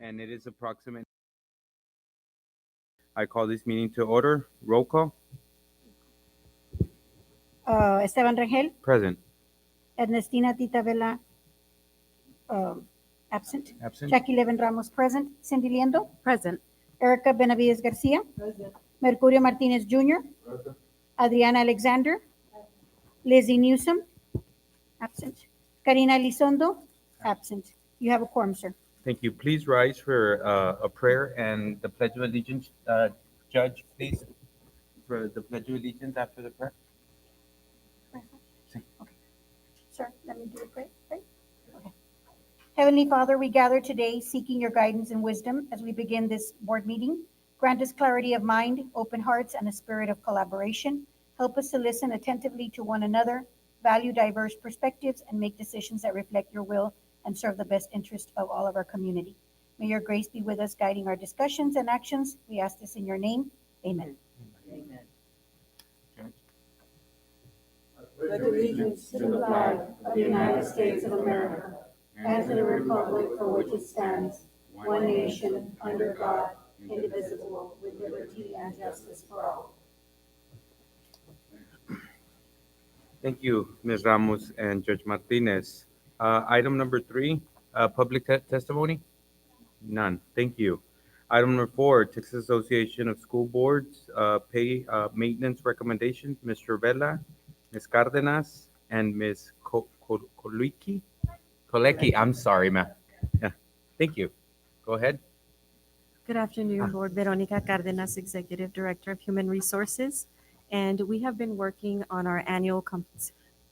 and it is approximately. I call this meeting to order. Roll call. Esteban Rangel, Present. Ernestina Tita Vela, absent. Absent. Jackie Leven Ramos, present. Cindy Liendo, Present. Erica Benavides Garcia, Mercurio Martinez Jr., Adriana Alexander, Lizzie Newsom, absent. Karina Elizondo, absent. You have a quorum, sir. Thank you. Please rise for a prayer and the Pledge of Allegiance. Judge, please, for the Pledge of Allegiance after the prayer. Okay. Sir, let me do it. Right? Okay. Heavenly Father, we gather today seeking your guidance and wisdom as we begin this board meeting. Grant us clarity of mind, open hearts, and a spirit of collaboration. Help us to listen attentively to one another, value diverse perspectives, and make decisions that reflect your will and serve the best interest of all of our community. May your grace be with us, guiding our discussions and actions. We ask this in your name. Amen. Amen. Pledge allegiance to the flag of the United States of America and to the republic for which it stands, one nation, under God, indivisible, with liberty and justice for all. Thank you, Ms. Ramos and Judge Martinez. Item number 3, public testimony? None. Thank you. Item number 4, Texas Association of School Boards pay maintenance recommendations. Mr. Vela, Ms. Cardenas, and Ms. Kolecki. I'm sorry, ma'am. Yeah. Thank you. Go ahead. Good afternoon, Board. Veronica Cardenas, Executive Director of Human Resources. And we have been working on our annual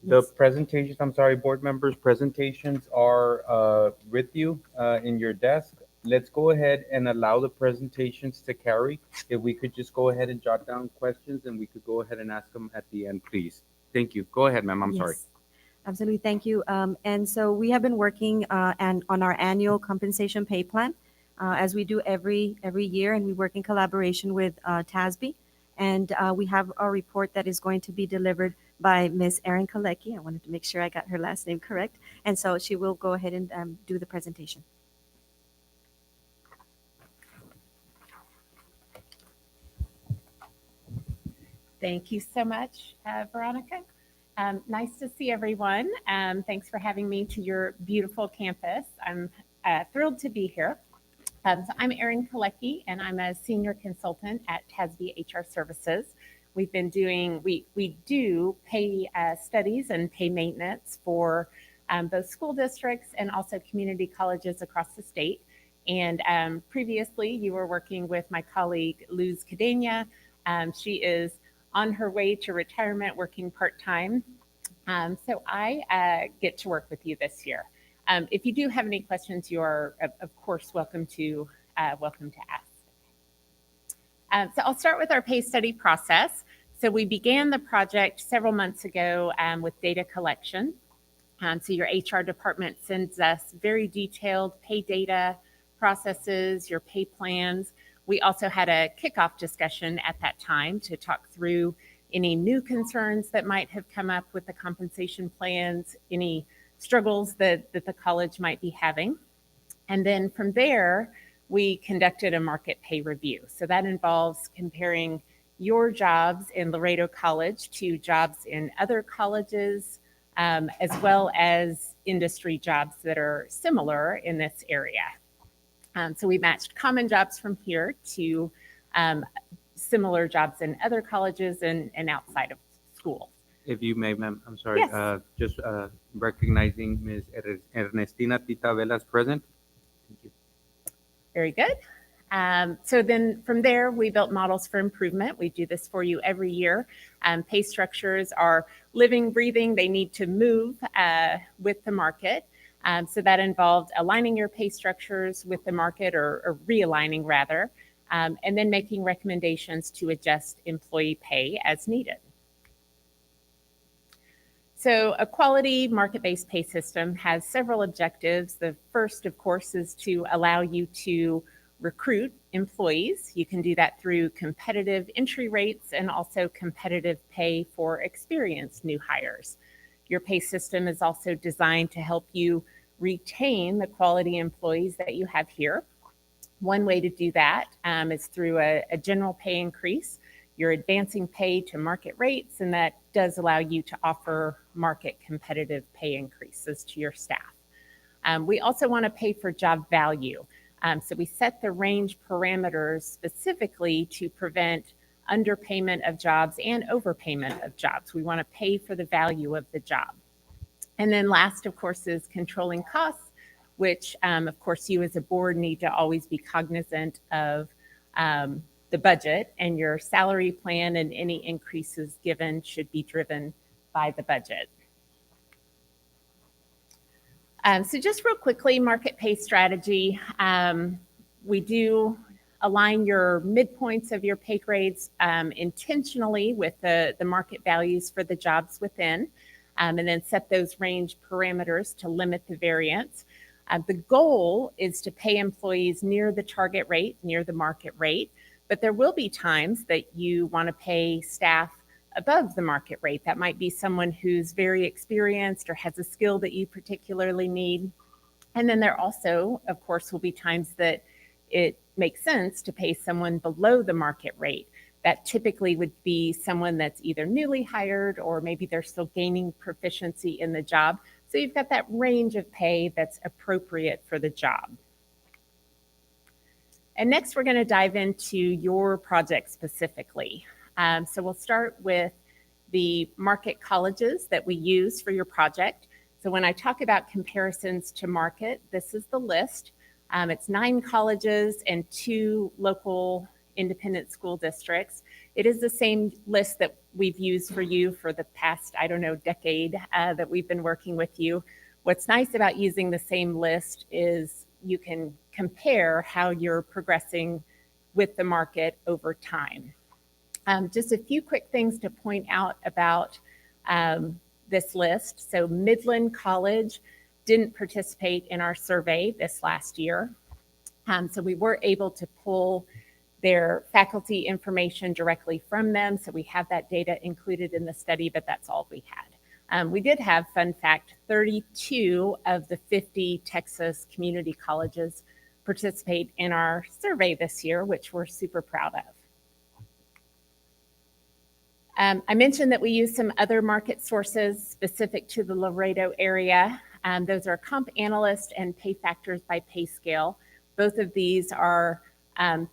The presentations, I'm sorry, board members, presentations are with you in your desk. Let's go ahead and allow the presentations to carry. If we could just go ahead and jot down questions and we could go ahead and ask them at the end, please. Thank you. Go ahead, ma'am. I'm sorry. Absolutely. Thank you. And so we have been working on our annual compensation pay plan as we do every year, and we work in collaboration with TASB. And we have a report that is going to be delivered by Ms. Erin Kolecki. I wanted to make sure I got her last name correct. And so she will go ahead and do the presentation. Thank you so much, Veronica. Nice to see everyone. Thanks for having me to your beautiful campus. I'm thrilled to be here. So I'm Erin Kolecki, and I'm a senior consultant at TASB HR Services. We do pay studies and pay maintenance for both school districts and also community colleges across the state. And previously, you were working with my colleague, Luz Cadena. She is on her way to retirement, working part-time. So I get to work with you this year. If you do have any questions, you are, of course, welcome to ask. So I'll start with our pay study process. So we began the project several months ago with data collection. So your HR department sends us very detailed pay data, processes, your pay plans. We also had a kickoff discussion at that time to talk through any new concerns that might have come up with the compensation plans, any struggles that the college might be having. And then from there, we conducted a market pay review. So that involves comparing your jobs in Laredo College to jobs in other colleges, as well as industry jobs that are similar in this area. So we matched common jobs from here to similar jobs in other colleges and outside of school. If you may, ma'am, I'm sorry. Yes. Just recognizing Ms. Ernestina Tita Velas present. Thank you. Very good. So then from there, we built models for improvement. We do this for you every year. Pay structures are living, breathing. They need to move with the market. So that involved aligning your pay structures with the market, or realigning rather, and then making recommendations to adjust employee pay as needed. So a quality market-based pay system has several objectives. The first, of course, is to allow you to recruit employees. You can do that through competitive entry rates and also competitive pay for experienced new hires. Your pay system is also designed to help you retain the quality employees that you have here. One way to do that is through a general pay increase. You're advancing pay to market rates, and that does allow you to offer market competitive pay increases to your staff. We also want to pay for job value. So we set the range parameters specifically to prevent underpayment of jobs and overpayment of jobs. We want to pay for the value of the job. And then last, of course, is controlling costs, which, of course, you as a board need to always be cognizant of the budget, and your salary plan and any increases given should be driven by the budget. So just real quickly, market pay strategy. We do align your midpoints of your pay grades intentionally with the market values for the jobs within, and then set those range parameters to limit the variance. The goal is to pay employees near the target rate, near the market rate, but there will be times that you want to pay staff above the market rate. That might be someone who's very experienced or has a skill that you particularly need. And then there also, of course, will be times that it makes sense to pay someone below the market rate. That typically would be someone that's either newly hired or maybe they're still gaining proficiency in the job. So you've got that range of pay that's appropriate for the job. And next, we're going to dive into your project specifically. So we'll start with the market colleges that we use for your project. So when I talk about comparisons to market, this is the list. It's 9 colleges and 2 local independent school districts. It is the same list that we've used for you for the past, decade that we've been working with you. What's nice about using the same list is you can compare how you're progressing with the market over time. Just a few quick things to point out about this list. So Midland College didn't participate in our survey this last year. So we were able to pull their faculty information directly from them. So we have that data included in the study, but that's all we had. We did have, fun fact, 32 of the 50 Texas community colleges participate in our survey this year, which we're super proud of. I mentioned that we use some other market sources specific to the Laredo area. Those are Comp Analyst and Pay Factors by Pay Scale. Both of these are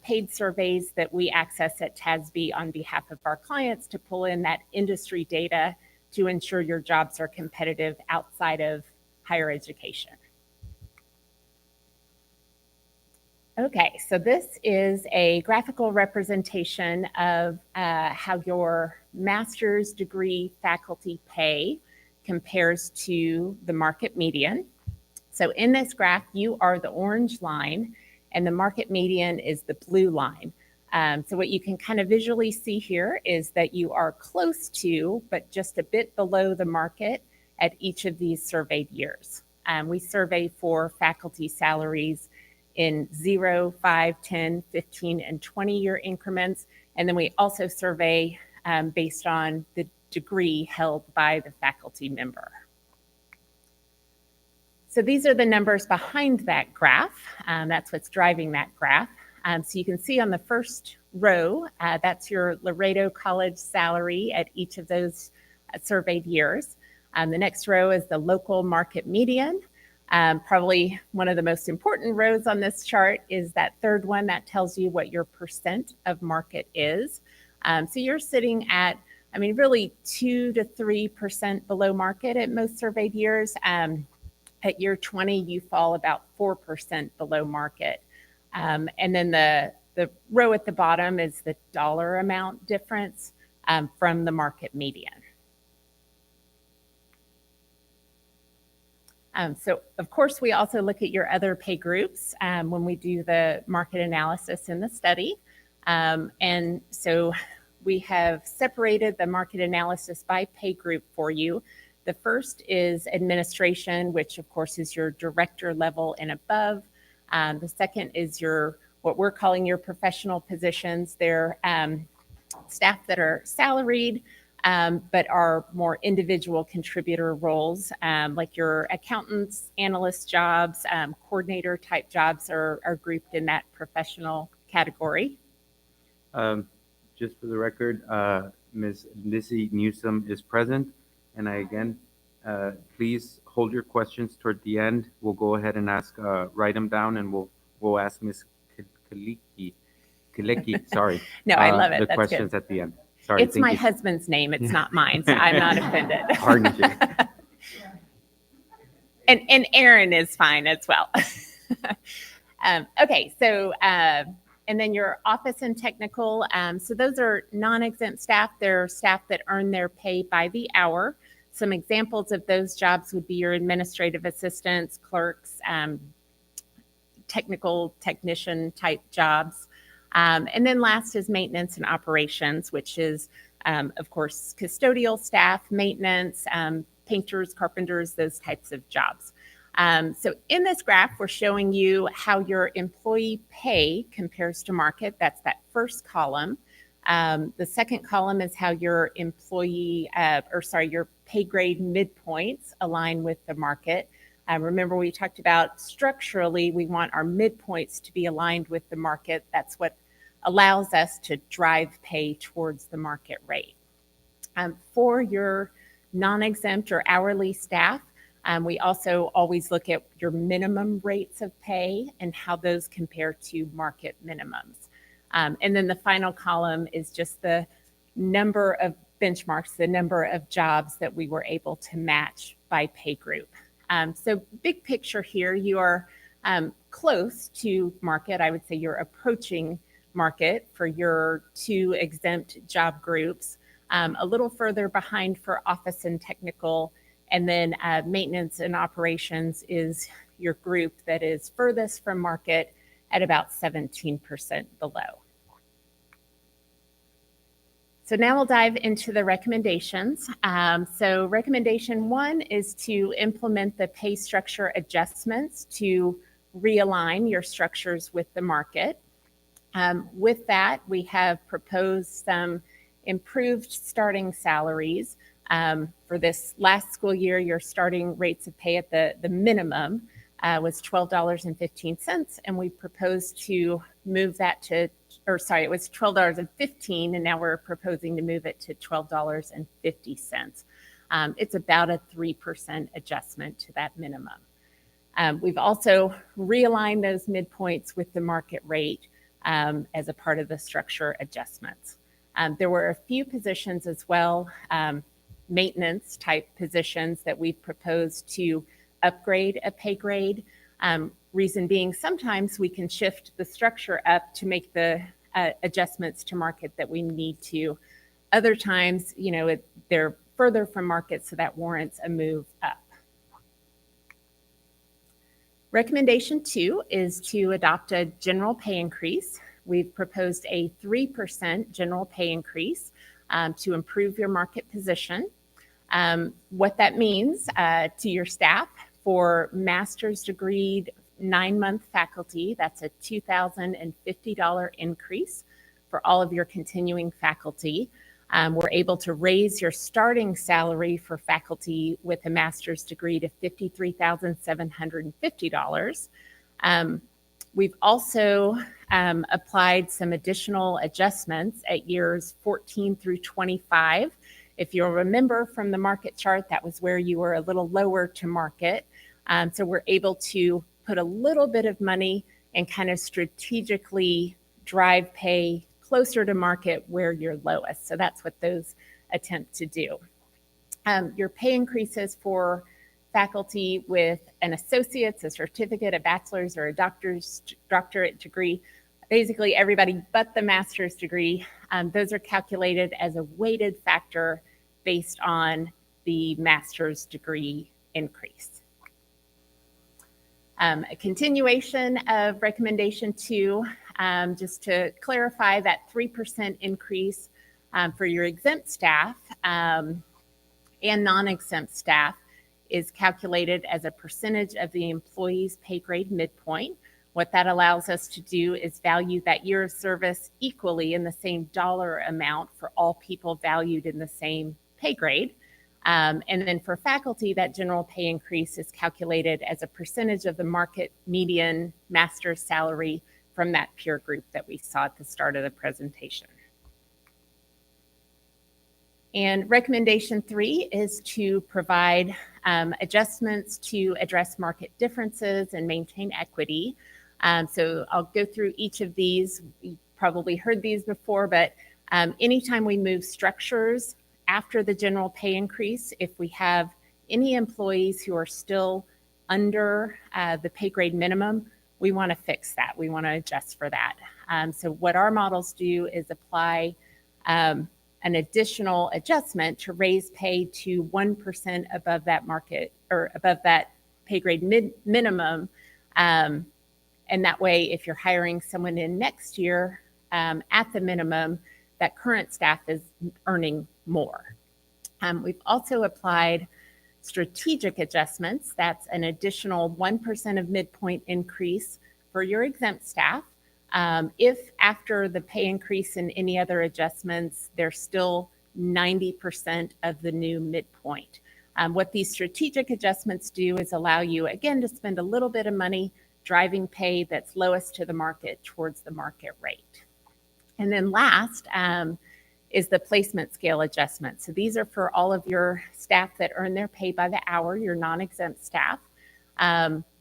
paid surveys that we access at TASB on behalf of our clients to pull in that industry data to ensure your jobs are competitive outside of higher education. Okay, so this is a graphical representation of how your master's degree faculty pay compares to the market median. So in this graph, you are the orange line and the market median is the blue line. So what you can kind of visually see here is that you are close to, but just a bit below the market at each of these surveyed years. We survey for faculty salaries in 0, 5, 10, 15, and 20-year increments. And then we also survey based on the degree held by the faculty member. So these are the numbers behind that graph. That's what's driving that graph. So you can see on the first row, that's your Laredo College salary at each of those surveyed years. The next row is the local market median. Probably one of the most important rows on this chart is that third one that tells you what your percent of market is. So you're sitting at, really 2 to 3% below market at most surveyed years. At year 20, you fall about 4% below market. And then the row at the bottom is the dollar amount difference from the market median. So of course, we also look at your other pay groups when we do the market analysis in the study. And so we have separated the market analysis by pay group for you. The first is administration, which of course is your director level and above. The second is what we're calling your professional positions. They're staff that are salaried, but are more individual contributor roles, like your accountants, analyst jobs, coordinator type jobs are grouped in that professional category. Um, just for the record, Ms. Lizzie Newsom is present, and I again, please hold your questions toward the end. We'll go ahead and ask, write them down, and we'll ask Ms. Kilecki, sorry. No, I love it. The That's questions good. at the end. Sorry, It's thank my you. husband's name. It's not mine, so I'm not offended. Pardon me. And Aaron is fine as well. Okay, so and then your office and technical. So those are non-exempt staff. They're staff that earn their pay by the hour. Some examples of those jobs would be your administrative assistants, clerks, technical technician type jobs. And then last is maintenance and operations, which is, of course, custodial staff, maintenance, painters, carpenters, those types of jobs. So in this graph, we're showing you how your employee pay compares to market. That's that first column. The second column is how your your pay grade midpoints align with the market. Remember, we talked about structurally, we want our midpoints to be aligned with the market. That's what allows us to drive pay towards the market rate. For your non-exempt or hourly staff, we also always look at your minimum rates of pay and how those compare to market minimums. And then the final column is just the number of benchmarks, the number of jobs that we were able to match by pay group. So big picture here, you are close to market. I would say you're approaching market for your two exempt job groups, a little further behind for office and technical, and then maintenance and operations is your group that is furthest from market at about 17% below. So now we'll dive into the recommendations. So recommendation 1 is to implement the pay structure adjustments to realign your structures with the market. With that, we have proposed some improved starting salaries. For this last school year, your starting rates of pay at the minimum was $12.15, and we proposed to move that to, it was $12.15, and now we're proposing to move it to $12.50. It's about a 3% adjustment to that minimum. We've also realigned those midpoints with the market rate as a part of the structure adjustments. There were a few positions as well, maintenance type positions that we've proposed to upgrade a pay grade. Reason being, sometimes we can shift the structure up to make the adjustments to market that we need to. Other times, they're further from market, so that warrants a move up. Recommendation 2 is to adopt a general pay increase. We've proposed a 3% general pay increase to improve your market position. What that means to your staff, for master's degree 9-month faculty, that's a $2,050 increase for all of your continuing faculty. We're able to raise your starting salary for faculty with a master's degree to $53,750. We've also applied some additional adjustments at years 14 through 25. If you'll remember from the market chart, that was where you were a little lower to market. So we're able to put a little bit of money and kind of strategically drive pay closer to market where you're lowest. So that's what those attempt to do. Your pay increases for faculty with an associate's, a certificate, a bachelor's, or a doctorate degree, basically everybody but the master's degree, those are calculated as a weighted factor based on the master's degree increase. A continuation of recommendation 2, just to clarify, that 3% increase for your exempt staff and non-exempt staff is calculated as a percentage of the employee's pay grade midpoint. What that allows us to do is value that year of service equally in the same dollar amount for all people valued in the same pay grade. And then for faculty, that general pay increase is calculated as a percentage of the market median master's salary from that peer group that we saw at the start of the presentation. And recommendation 3 is to provide adjustments to address market differences and maintain equity. So I'll go through each of these. You probably heard these before, but anytime we move structures after the general pay increase, if we have any employees who are still under the pay grade minimum, we want to fix that. We want to adjust for that. So what our models do is apply an additional adjustment to raise pay to 1% above that market or above that pay grade minimum. And that way, if you're hiring someone in next year at the minimum, that current staff is earning more. We've also applied strategic adjustments. That's an additional 1% of midpoint increase for your exempt staff. If after the pay increase and any other adjustments, they're still 90% of the new midpoint. What these strategic adjustments do is allow you, again, to spend a little bit of money driving pay that's lowest to the market towards the market rate. And then last is the placement scale adjustment. So these are for all of your staff that earn their pay by the hour, your non-exempt staff.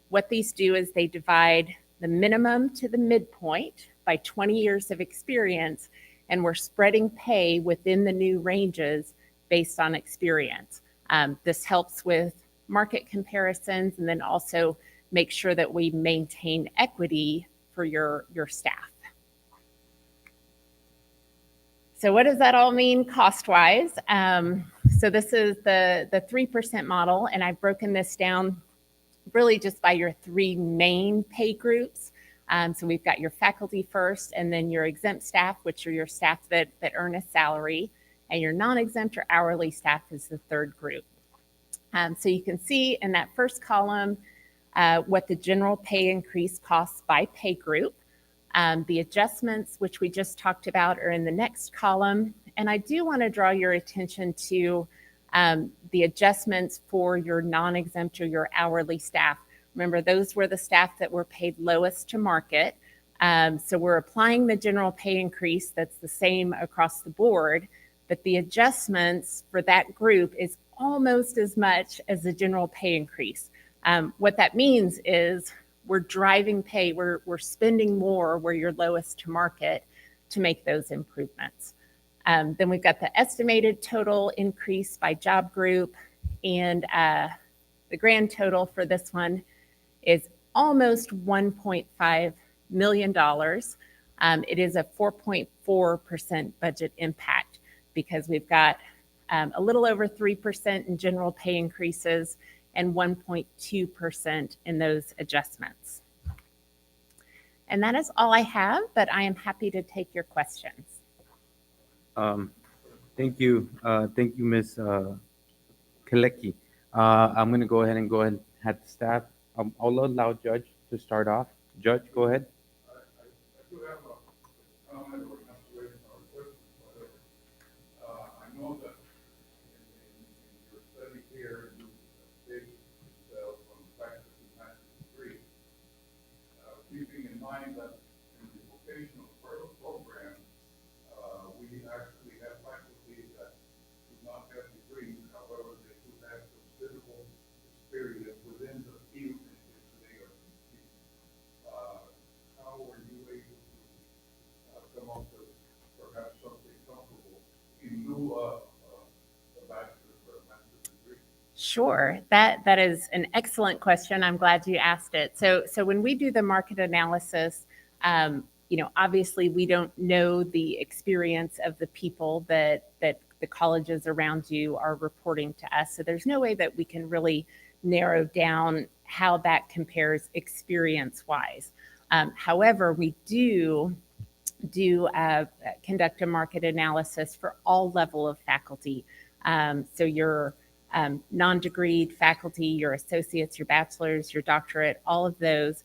What these do is they divide the minimum to the midpoint by 20 years of experience, and we're spreading pay within the new ranges based on experience. This helps with market comparisons and then also make sure that we maintain equity for your staff. So what does that all mean cost-wise? So this is the 3% model, and I've broken this down really just by your 3 main pay groups. So we've got your faculty first, and then your exempt staff, which are your staff that earn a salary, and your non-exempt or hourly staff is the third group. So you can see in that first column what the general pay increase costs by pay group. The adjustments, which we just talked about, are in the next column. And I do want to draw your attention to the adjustments for your non-exempt or your hourly staff. Remember, those were the staff that were paid lowest to market. So we're applying the general pay increase that's the same across the board, but the adjustments for that group is almost as much as the general pay increase. What that means is we're driving pay, we're spending more where you're lowest to market to make those improvements. Then we've got the estimated total increase by job group, and the grand total for this one is almost $1.5 million. It is a 4.4% budget impact because we've got a little over 3% in general pay increases and 1.2% in those adjustments. And that is all I have, but I am happy to take your questions. Thank you, Ms. Kalecki. I'm going to go ahead and have the staff. I'll allow Judge to start off. Judge, go ahead. I do have a comment or an observation or a question, whatever. I know that in your study here, you state yourself on the fact that you had three. Keeping in mind that in the vocational program, we actually have faculty that do not have degrees, however, they do have considerable experience within the field in which they are teaching. How were you able to come up with perhaps something comparable in lieu of a bachelor's or a master's degree? Sure, that is an excellent question. I'm glad you asked it. So when we do the market analysis, obviously we don't know the experience of the people that the colleges around you are reporting to us. So there's no way that we can really narrow down how that compares experience-wise. However, we do conduct a market analysis for all level of faculty. So your non-degreed faculty, your associates, your bachelor's, your doctorate, all of those.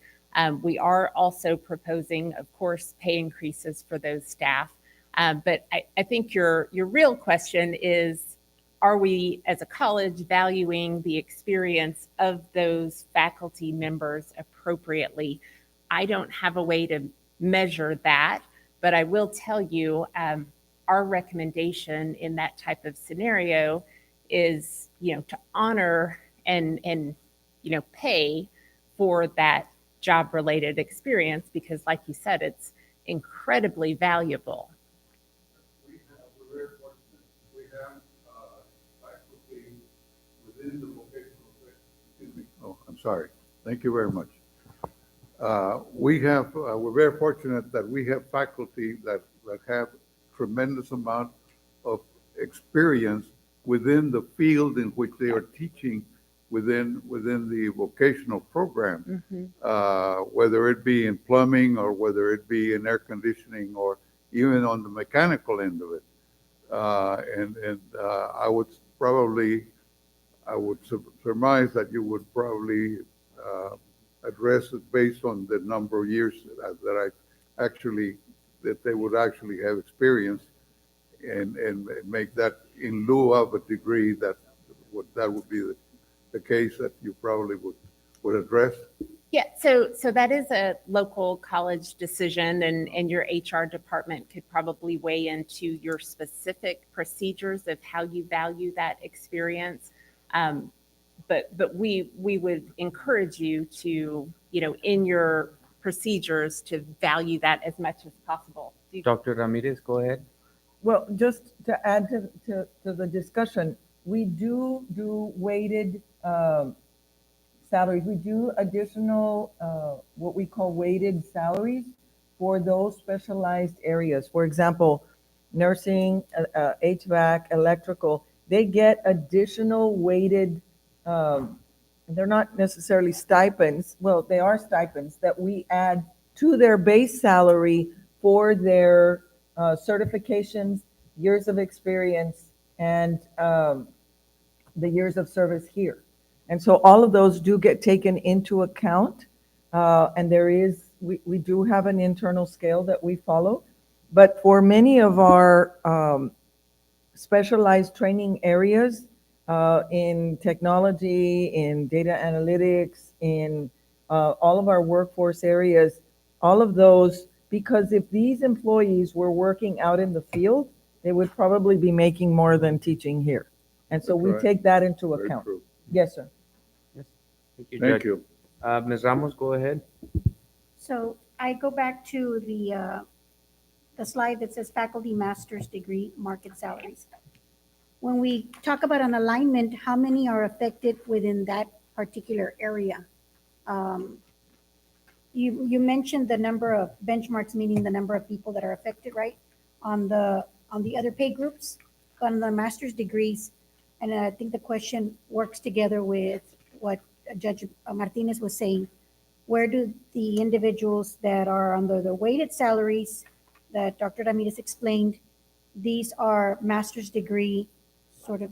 We are also proposing, of course, pay increases for those staff. But I think your real question is, are we as a college valuing the experience of those faculty members appropriately? I don't have a way to measure that, but I will tell you our recommendation in that type of scenario is, to honor and pay for that job related experience, because like you said, it's incredibly valuable. We're very fortunate. We have faculty within the vocational section. Excuse me. Oh, I'm sorry. Thank you very much. We're very fortunate that we have faculty that have tremendous amount of experience within the field in which they are teaching within the vocational program, whether it be in plumbing or whether it be in air conditioning or even on the mechanical end of it. I would surmise that you would probably address it based on the number of years that they would actually have experience, and make that in lieu of a degree that would be the case that you probably would address. Yeah, so that is a local college decision, and your HR department could probably weigh into your specific procedures of how you value that experience. But we would encourage you to, in your procedures, to value that as much as possible. Dr. Ramirez, go ahead. Well, just to add to the discussion, we do weighted salaries. We do additional, what we call weighted salaries for those specialized areas. For example, nursing, HVAC, electrical, they get additional weighted, they're not necessarily stipends. Well, they are stipends that we add to their base salary for their certifications, years of experience, and the years of service here. And so all of those do get taken into account. And we do have an internal scale that we follow. But for many of our specialized training areas, in technology, in data analytics, in all of our workforce areas, all of those, because if these employees were working out in the field, they would probably be making more than teaching here. And so That's we right. take that into Very account. true. Yes, sir. Thank you, Thank Judge. you. Ms. Ramos, go ahead. So I go back to the slide that says faculty master's degree market salaries. When we talk about an alignment, how many are affected within that particular area? You mentioned the number of benchmarks, meaning the number of people that are affected, right? On the other pay groups, on the master's degrees, and I think the question works together with what Judge Martinez was saying. Where do the individuals that are under the weighted salaries that Dr. Ramirez explained, these are master's degree sort of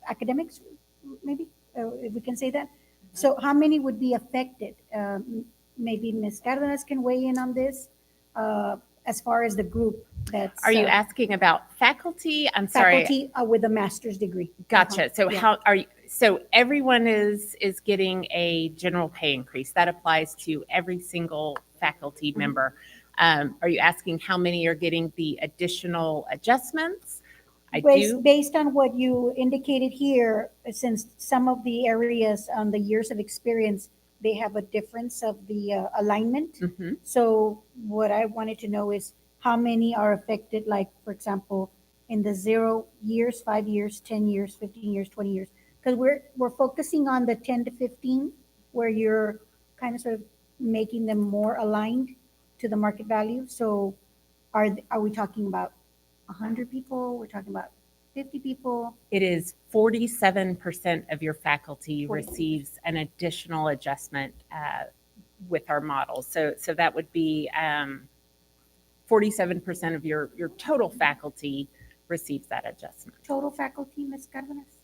academics, maybe, if we can say that. So how many would be affected? Maybe Ms. Cardenas can weigh in on this, as far as the group that's. Are you asking about faculty? I'm sorry. Faculty with a master's degree. Gotcha. So Yeah. how are you? So everyone is getting a general pay increase. That applies to every single faculty member. Are you asking how many are getting the additional adjustments? I do. Based on what you indicated here, since some of the areas on the years of experience, they have a difference of the alignment. Mhm. So what I wanted to know is how many are affected, like, for example, in the 0 years, 5 years, 10 years, 15 years, 20 years? Because we're focusing on the 10 to 15, where you're kind of sort of making them more aligned to the market value. So are we talking about 100 people? We're talking about 50 people? It is 47% of your faculty 40. receives an additional adjustment with our model. So that would be 47% of your total faculty receives that adjustment. Total faculty, Ms. Cardenas?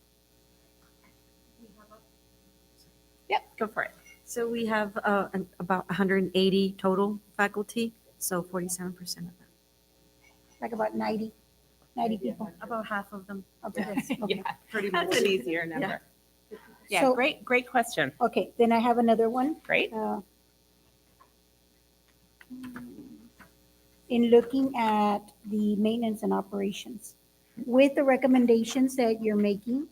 Yep, go for it. So we have about 180 total faculty, so 47% of that. Like about 90 people? About half of them. Okay, okay. Yeah, Pretty much. that's an easier number. Yeah, So- great question. Okay, then I have another one. Great. In looking at the maintenance and operations, with the recommendations that you're making,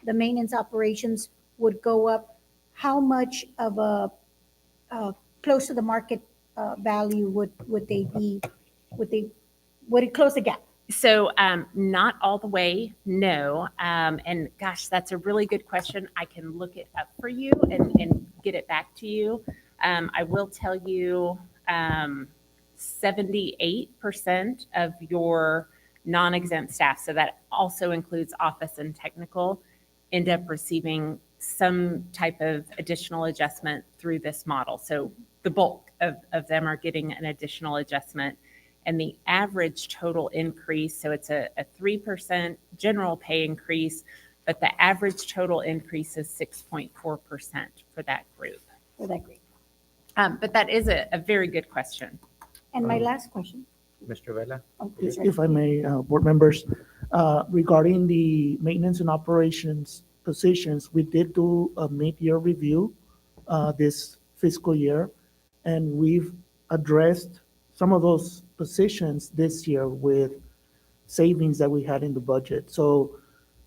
the maintenance operations would go up, how much of a, close to the market value would they be, would it close the gap? So, not all the way, no. And gosh, that's a really good question. I can look it up for you and get it back to you. I will tell you 78% of your non-exempt staff, so that also includes office and technical, end up receiving some type of additional adjustment through this model. So the bulk of them are getting an additional adjustment. And the average total increase, so it's a 3% general pay increase, but the average total increase is 6.4% for that group. For that grade? But that is a very good question. And my last question. Mr. Vela? Oh, If sorry. if I may, board members, regarding the maintenance and operations positions, we did do a mid-year review this fiscal year, and we've addressed some of those positions this year with savings that we had in the budget. So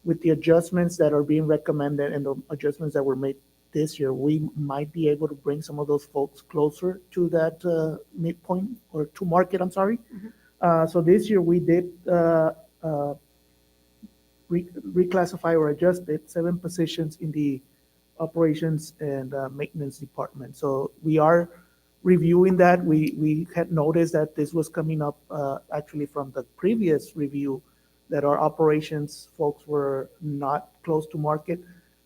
with the adjustments that are being recommended and the adjustments that were made this year, we might be able to bring some of those folks closer to that midpoint or to market, I'm sorry. So this year we did reclassify or adjusted 7 positions in the operations and maintenance department. So we are reviewing that. We had noticed that this was coming up actually from the previous review, that our operations folks were not close to market.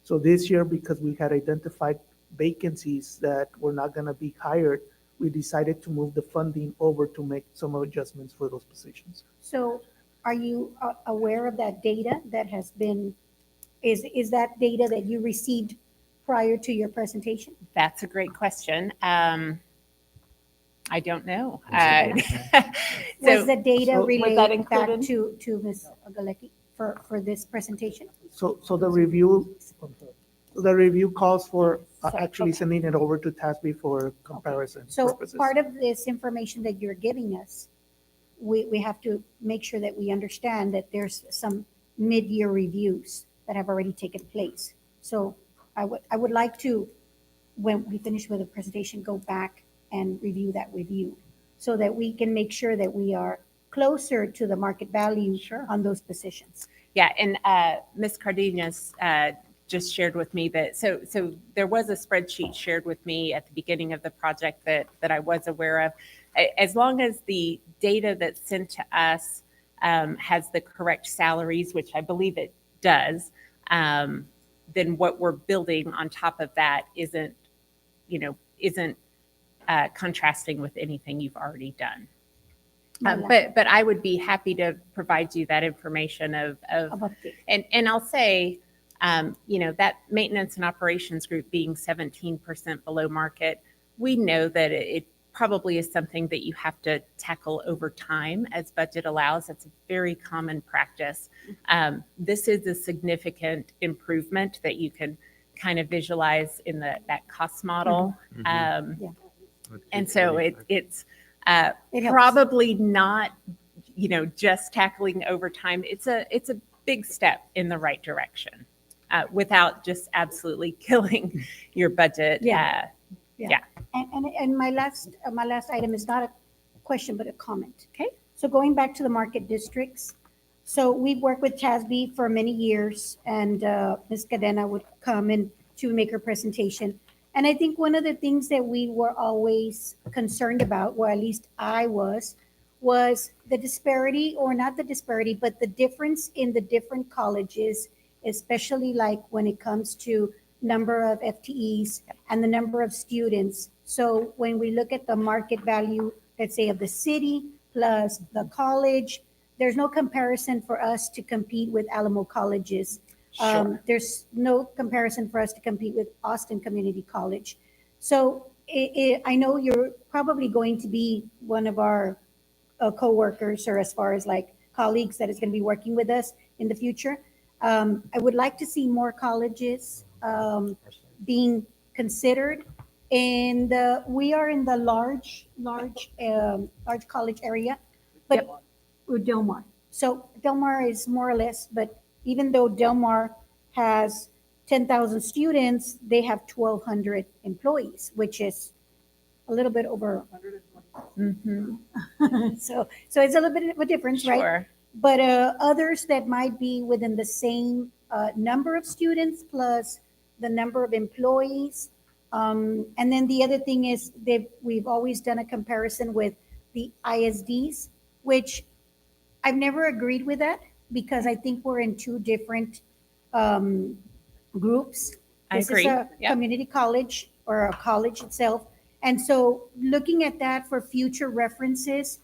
So this year, because we had identified vacancies that were not going to be hired, we decided to move the funding over to make some adjustments for those positions. So are you aware of that data that has been, is that data that you received prior to your presentation? That's a great question. I don't know. Was the data so- Was that relayed back included? to Ms. Galecki for this presentation? So the review calls for actually Okay. sending it over to TASB for comparison So purposes. part of this information that you're giving us, we have to make sure that we understand that there's some mid-year reviews that have already taken place. So I would like to, when we finish with the presentation, go back and review that with you so that we can make sure that we are closer to the market value Sure. on those positions. Yeah, and Ms. Cardenas just shared with me that, so there was a spreadsheet shared with me at the beginning of the project that I was aware of. As long as the data that's sent to us has the correct salaries, which I believe it does, then what we're building on top of that isn't contrasting with anything you've already done. But I would be happy to provide you that information of About the- and I'll say, that maintenance and operations group being 17% below market, we know that it probably is something that you have to tackle over time as budget allows. It's a very common practice. This is a significant improvement that you can kind of visualize in that cost model. And so it's It helps. probably not, just tackling overtime. It's a big step in the right direction without just absolutely killing your budget. Yeah. Yeah. And my last item is not a question, but a comment. Okay. So going back to the market districts, so we've worked with TASB for many years, and Ms. Cadena would come in to make her presentation. And I think one of the things that we were always concerned about, or at least I was the disparity, or not the disparity, but the difference in the different colleges, especially like when it comes to number of FTEs and the number of students. So when we look at the market value, let's say of the city plus the college, there's no comparison for us to compete with Alamo colleges. Sure. There's no comparison for us to compete with Austin Community College. So I know you're probably going to be one of our coworkers, or as far as like colleagues that is going to be working with us in the future. I would like to see more colleges being considered. And we are in the large college area, but or Del Mar. So Del Mar is more or less, but even though Del Mar has 10,000 students, they have 1,200 employees, which is a little bit over. So it's a little bit of a difference, right? Sure. But others that might be within the same number of students plus the number of employees. And then the other thing is we've always done a comparison with the ISDs, which I've never agreed with that because I think we're in two different um, groups. I This agree. is a Yep. community college or a college itself. And so looking at that for future references,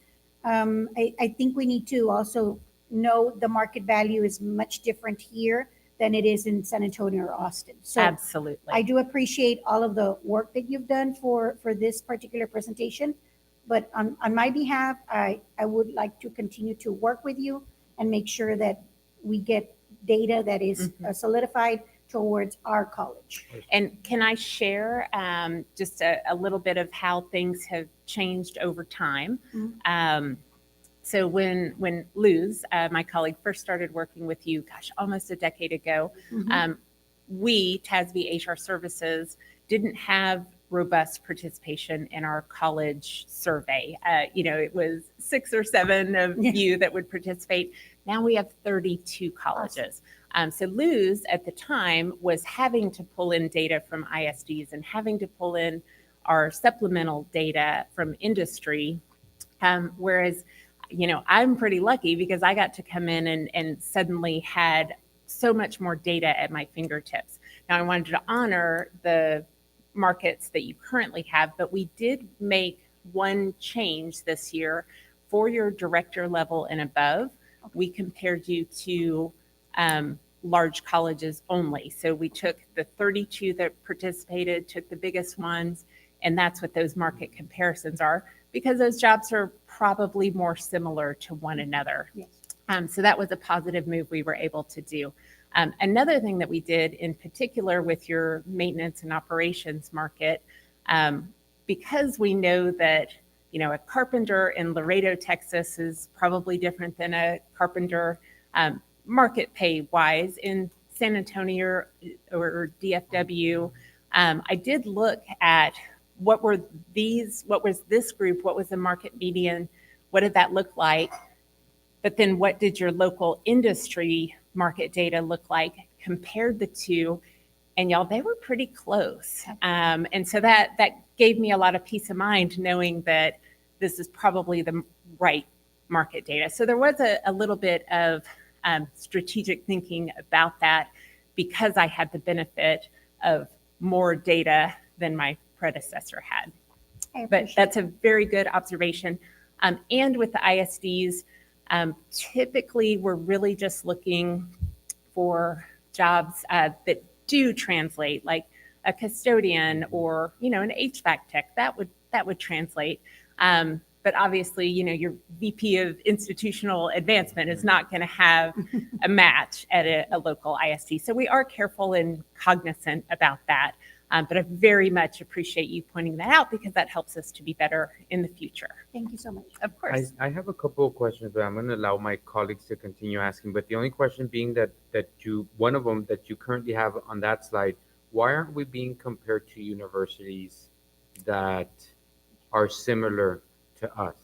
I think we need to also know the market value is much different here than it is in San Antonio or Austin. So Absolutely. I do appreciate all of the work that you've done for this particular presentation. But on my behalf, I would like to continue to work with you and make sure that we get data that is solidified towards our college. And can I share just a little bit of how things have changed over time? So when Luz, my colleague, first started working with you, gosh, almost a decade ago, we, TASB HR Services, didn't have robust participation in our college survey. It was 6 or 7 of you that would participate. Now we have 32 colleges. So Luz at the time was having to pull in data from ISDs and having to pull in our supplemental data from industry, whereas I'm pretty lucky because I got to come in and suddenly had so much more data at my fingertips. Now I wanted to honor the markets that you currently have, but we did make one change this year for your director level and above. We compared you to large colleges only. So we took the 32 that participated, took the biggest ones, and that's what those market comparisons are, because those jobs are probably more similar to one another. Yes. So that was a positive move we were able to do. Another thing that we did in particular with your maintenance and operations market, because we know that a carpenter in Laredo, Texas is probably different than a carpenter market pay wise in San Antonio or DFW. I did look at what was this group, what was the market median, what did that look like? But then what did your local industry market data look like? Compared the two, and y'all, they were pretty close. And so that gave me a lot of peace of mind knowing that this is probably the right market data. So there was a little bit of strategic thinking about that because I had the benefit of more data than my predecessor had. But that's a very good observation. And with the ISDs, typically we're really just looking for jobs that do translate, like a custodian or an HVAC tech. That would translate. But obviously, your VP of institutional advancement is not going to have a match at a local ISD. So we are careful and cognizant about that. But I very much appreciate you pointing that out because that helps us to be better in the future. Thank you so much. Of course. I have a couple of questions, but I'm going to allow my colleagues to continue asking. But the only question being that one of them that you currently have on that slide, why aren't we being compared to universities that are similar to us?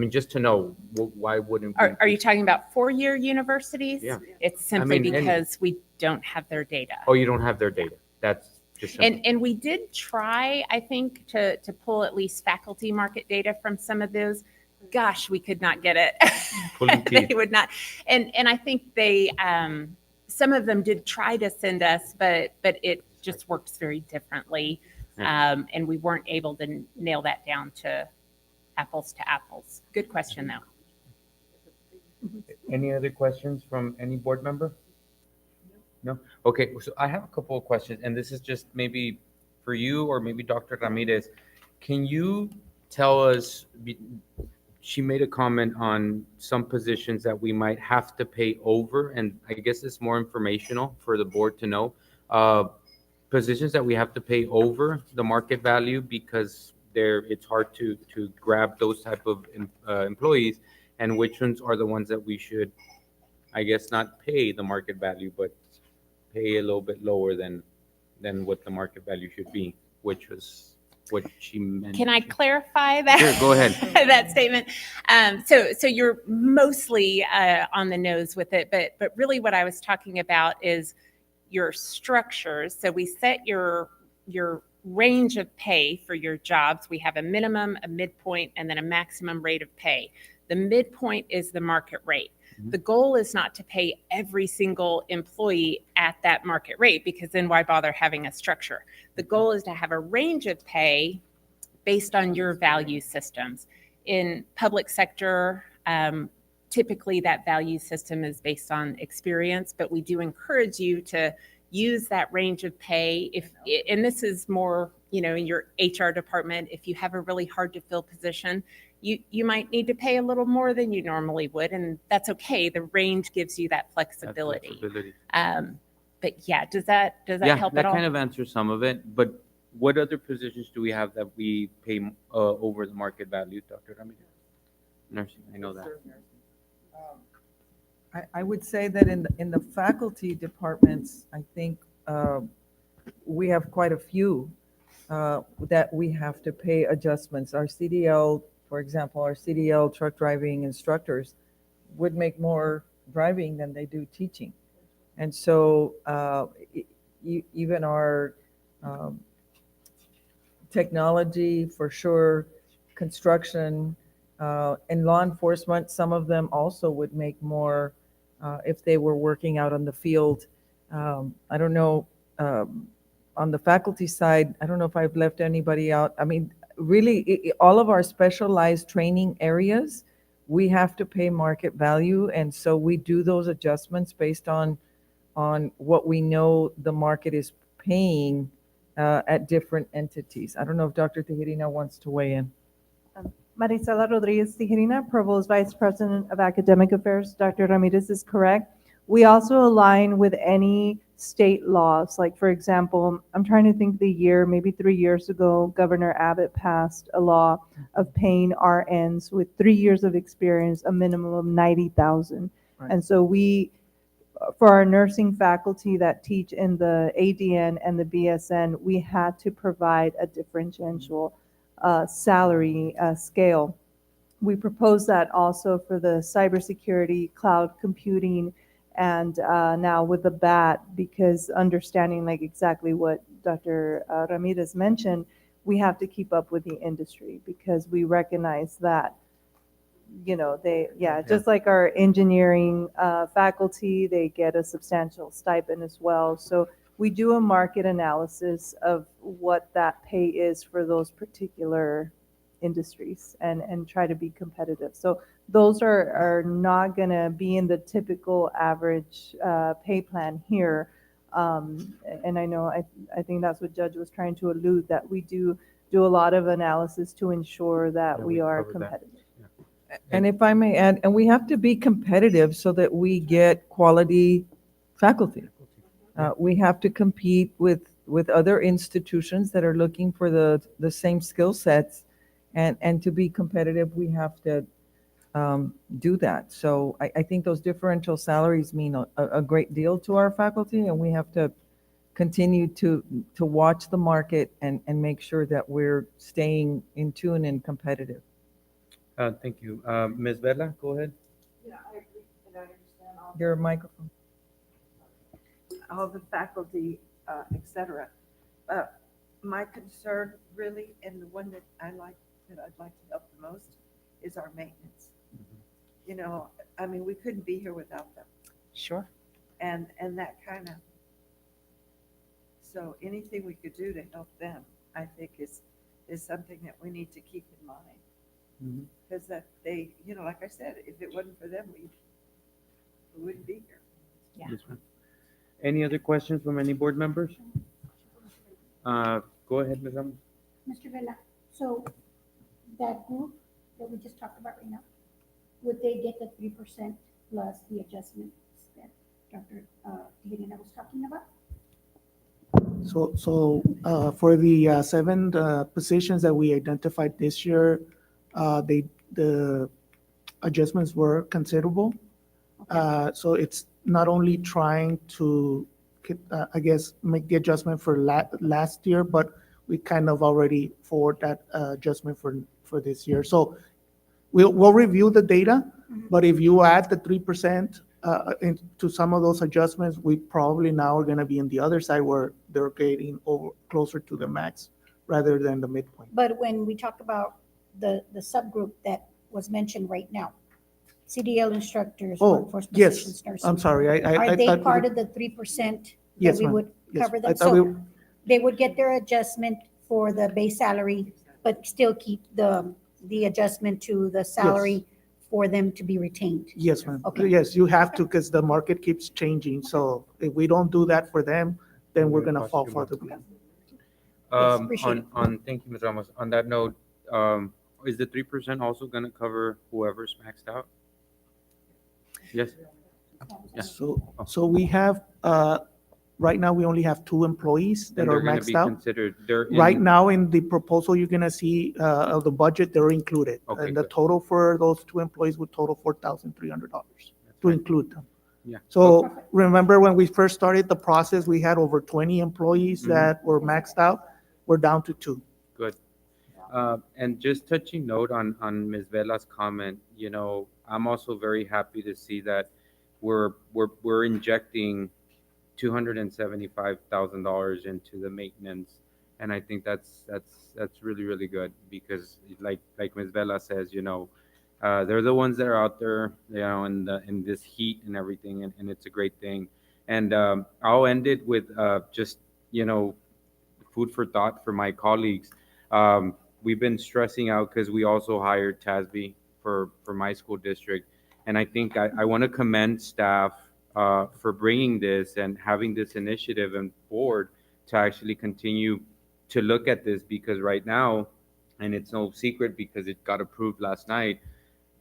Just to know, why wouldn't we? Are you talking about four-year universities? Yeah. It's simply mean, because we don't have their data. Oh, you don't have their data. That's just simple. And we did try, I think, to pull at least faculty market data from some of those. Gosh, we could not get it. Pulling They teeth. would not. And I think they, some of them did try to send us, but it just works very differently. And we weren't able to nail that down to apples to apples. Good question, though. Any other questions from any board member? No? Okay, so I have a couple of questions, and this is just maybe for you or maybe Dr. Ramirez, can you tell us, she made a comment on some positions that we might have to pay over, and I guess it's more informational for the board to know. Positions that we have to pay over the market value because it's hard to grab those type of employees, and which ones are the ones that we should, I guess, not pay the market value, but pay a little bit lower than what the market value should be, which was what she mentioned. Can I clarify that? Sure, go ahead. That statement. So you're mostly on the nose with it, but really what I was talking about is your structures. So we set your range of pay for your jobs. We have a minimum, a midpoint, and then a maximum rate of pay. The midpoint is the market rate. The goal is not to pay every single employee at that market rate, because then why bother having a structure? The goal is to have a range of pay based on your value systems. In public sector, typically that value system is based on experience, but we do encourage you to use that range of pay. And this is more, in your HR department, if you have a really hard to fill position, you might need to pay a little more than you normally would, and that's okay. The range gives you that flexibility. But yeah, does that help at all? That kind of answers some of it. But what other positions do we have that we pay over the market value, Dr. Ramirez? Nursing, I know that. I would say that in the faculty departments, I think we have quite a few that we have to pay adjustments. Our CDL, for example, our CDL truck driving instructors would make more driving than they do teaching. And so even our technology, for sure, construction, and law enforcement, some of them also would make more if they were working out on the field. I don't know, on the faculty side, I don't know if I've left anybody out. I mean, really, all of our specialized training areas, we have to pay market value, and so we do those adjustments based on what we know the market is paying at different entities. I don't know if Dr. Tejerina wants to weigh in. Marisela Rodriguez Tijerina, Provost Vice President of Academic Affairs. Dr. Ramirez is correct. We also align with any state laws. Like, for example, I'm trying to think the year, maybe 3 years ago, Governor Abbott passed a law of paying RNs with 3 years of experience a minimum of $90,000. Right. And so we, for our nursing faculty that teach in the ADN and the BSN, we had to provide a differential salary scale. We propose that also for the cybersecurity, cloud computing, and now with the BAT, because understanding like exactly what Dr. Ramirez mentioned, we have to keep up with the industry because we recognize that, just like our engineering faculty, they get a substantial stipend as well. So we do a market analysis of what that pay is for those particular industries and try to be competitive. So those are not going to be in the typical average pay plan here. And I know, I think that's what Judge was trying to allude, that we do a lot of analysis to ensure that we are cover that. competitive. And if I may add, and we have to be competitive so that we get quality faculty. We have to compete with other institutions that are looking for the same skill sets, and to be competitive, we have to do that. So I think those differential salaries mean a great deal to our faculty, and we have to continue to watch the market and make sure that we're staying in tune and competitive. Thank you. Ms. Vela, go ahead. Yeah, I agree, and I understand Your microphone. all the faculty, et cetera. My concern really, and the one that I'd like to help the most, is our maintenance. I mean, we couldn't be here without them, Sure. and that kind of, so anything we could do to help them, I think is something that we need to keep in mind. Because that they, like I said, if it wasn't for them, we wouldn't be here. Yeah. Yes, ma'am. Any other questions from any board members? Go ahead, Ms. Ramos. Mr. Vela, so that group that we just talked about right now, would they get the 3% plus the adjustments that Dr. Tijerina was talking about? So for the seven positions that we identified this year, the adjustments were considerable. So it's not only trying to, I guess, make the adjustment for last year, but we kind of already forward that adjustment for this year. So we'll review the data, but if you add the 3% into some of those adjustments, we probably now are going to be in the other side where they're getting over closer to the max rather than the midpoint. But when we talk about the subgroup that was mentioned right now, CDL instructors, Oh, workforce yes. positions, nurses. I'm sorry. Are I they thought part of the 3% that Yes, we ma'am. would Yes. cover I them? thought So they would get their adjustment for the base salary, but still keep the adjustment to the salary for them to be retained? Yes, ma'am. Okay. Yes, you have to because the market keeps changing. So if we don't do that for them, then we're going to fall further behind. appreciate it. Thank you, Ms. Ramos. On that note, is the 3% also going to cover whoever's maxed out? Yes. Yeah. So we have, right now, we only have 2 employees that And are they're going to maxed be out. considered. They're Right now, in the proposal, you're gonna see, of the budget, they're included. Okay, And the good. total for those 2 employees would total $4,300 That's to fine. include them. Yeah. So remember when we first started the process, we had over 20 employees Mhm. that were maxed out. We're down to 2. Good. And just touching note on Ms. Vela's comment, you know, I'm also very happy to see that we're injecting $275,000 into the maintenance, and I think that's really really good because like Ms. Vela says, you know, they're the ones that are out there, you know, in this heat and everything, and it's a great thing. And I'll end it with just, you know, food for thought for my colleagues. We've been stressing out because we also hired TASB for my school district, and I think I want to commend staff for bringing this and having this initiative and board to actually continue to look at this because right now, and it's no secret because it got approved last night,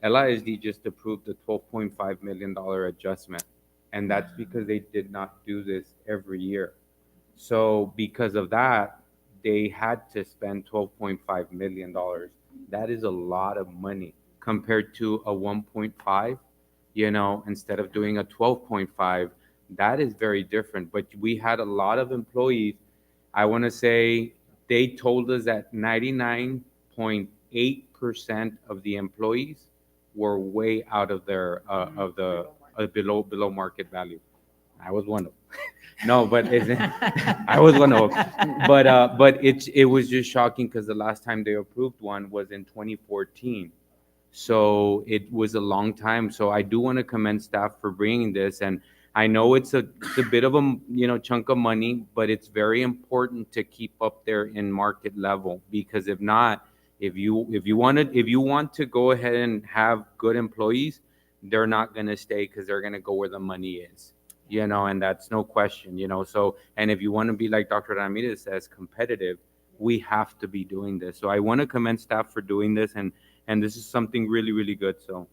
LISD just approved a $12.5 million adjustment, and that's because they did not do this every year. So because of that, they had to spend $12.5 million. That is a lot of money compared to a 1.5, you know, instead of doing a 12.5. That is very different. But we had a lot of employees. I want to say they told us that 99.8% of the employees were way out of their of the below market value. I was one of them. No, but I was one of them. But it was just shocking because the last time they approved one was in 2014. So it was a long time. So I do want to commend staff for bringing this, and I know it's a bit of a, you know, chunk of money, but it's very important to keep up there in market level because if not, if you want to go ahead and have good employees, they're not going to stay because they're going to go where the money is, you know, and that's no question, you know. So, and if you want to be like Dr. Ramirez says, competitive, we have to be doing this. So I want to commend staff for doing this, and this is something really really good. So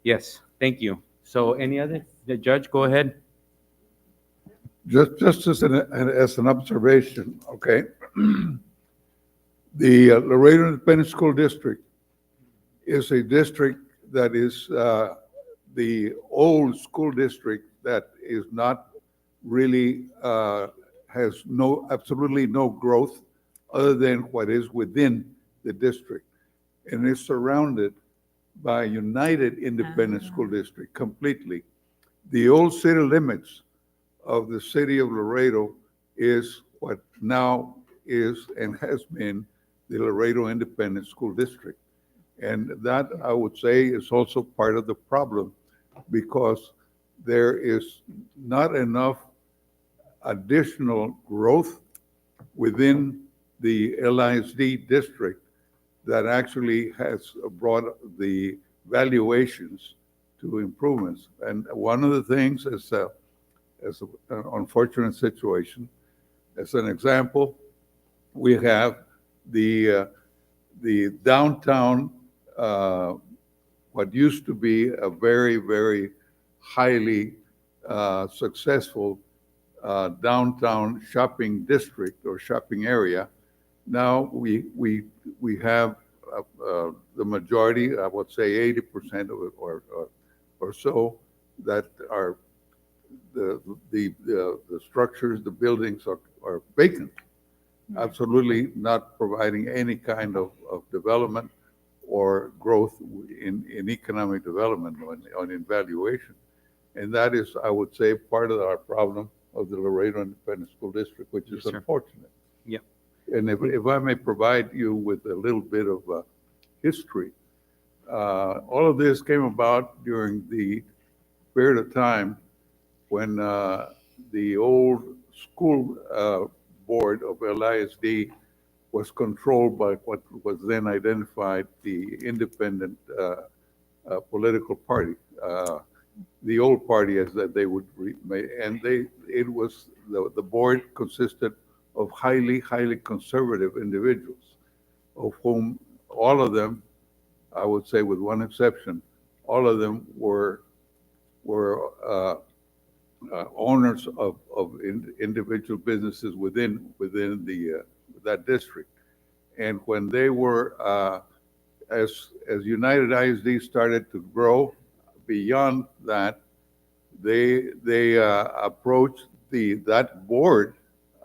yes, thank you. So any other, the judge, go ahead. Just as an observation, okay? The Laredo Independent School District is a district that is the old school district that is not really, has absolutely no growth other than what is within the district. And it's surrounded by United Independent School District completely. The old city limits of the city of Laredo is what now is and has been the Laredo Independent School District. And that, I would say, is also part of the problem because there is not enough additional growth within the LISD district that actually has brought the valuations to improvements. And one of the things is, as an unfortunate situation, as an example, we have the downtown, what used to be a very, very highly successful downtown shopping district or shopping area. Now we have the majority, I would say 80% of it or so, that are the structures, the buildings are vacant, absolutely not providing any kind of development or growth in economic development on evaluation. And that is, I would say, part of our problem of the Laredo Independent School District, which is Yes, sir. unfortunate. Yep. And if I may provide you with a little bit of history, all of this came about during the period of time when the old school board of LISD was controlled by what was then identified the independent political party, the old party as that they would, it was, the board consisted of highly conservative individuals, of whom all of them, I would say with one exception, all of them were owners of individual businesses within that district. And when they were, as United ISD started to grow beyond that, they approached that board,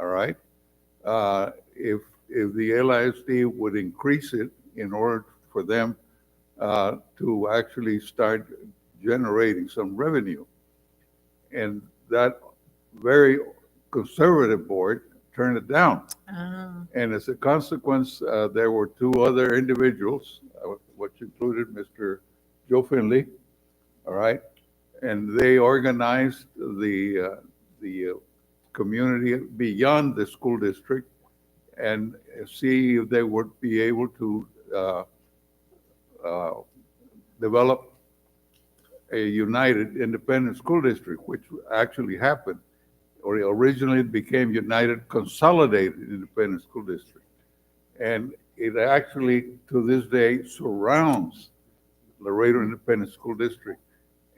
all right, if the LISD would increase it in order for them to actually start generating some revenue. And that very conservative board turned it down. Oh, And as a consequence, there were two other individuals, which included Mr. Joe Finley, all right? And they organized the community beyond the school district and see if they would be able to develop a united independent school district, which actually happened, or originally it became United Consolidated Independent School District. And it actually, to this day, surrounds Laredo Independent School District.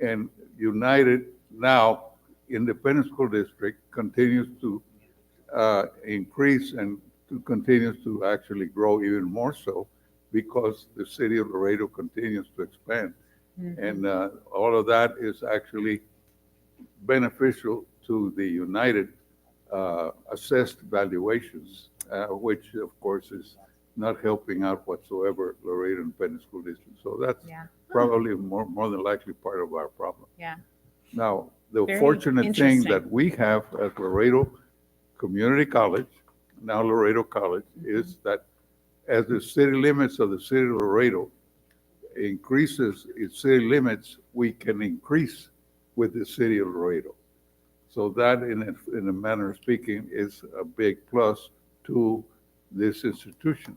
And United now Independent School District continues to increase and continues to actually grow even more so because the city of Laredo continues to expand. And all of that is actually beneficial to the United assessed valuations, which of course is not helping out whatsoever Laredo Independent School District. So that's yeah, probably more than likely part of our problem. yeah. Now, the Very fortunate thing interesting. that we have at Laredo Community College, now Laredo College, is that as the city limits of the city of Laredo increases its city limits, we can increase with the city of Laredo. So that, in a manner of speaking, is a big plus to this institution.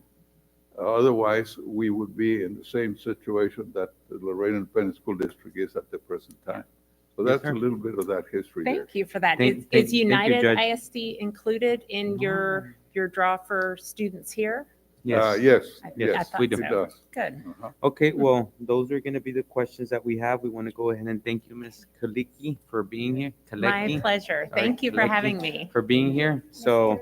Otherwise, we would be in the same situation that the Laredo Independent School District is at the present time. So Yes, that's sir. a little bit of that history there. Thank you for that. Thank Is you, United Judge. ISD included in your draw for students here? Yes. Yes, I yes, thought we do. it so. does. Good. Uh-huh. Okay, well, those are going to be the questions that we have. We want to go ahead and thank you, Ms. Kaliki, for being here. My Kaleki, pleasure. Sorry, Thank you for Kaleki. having me. for being here. So,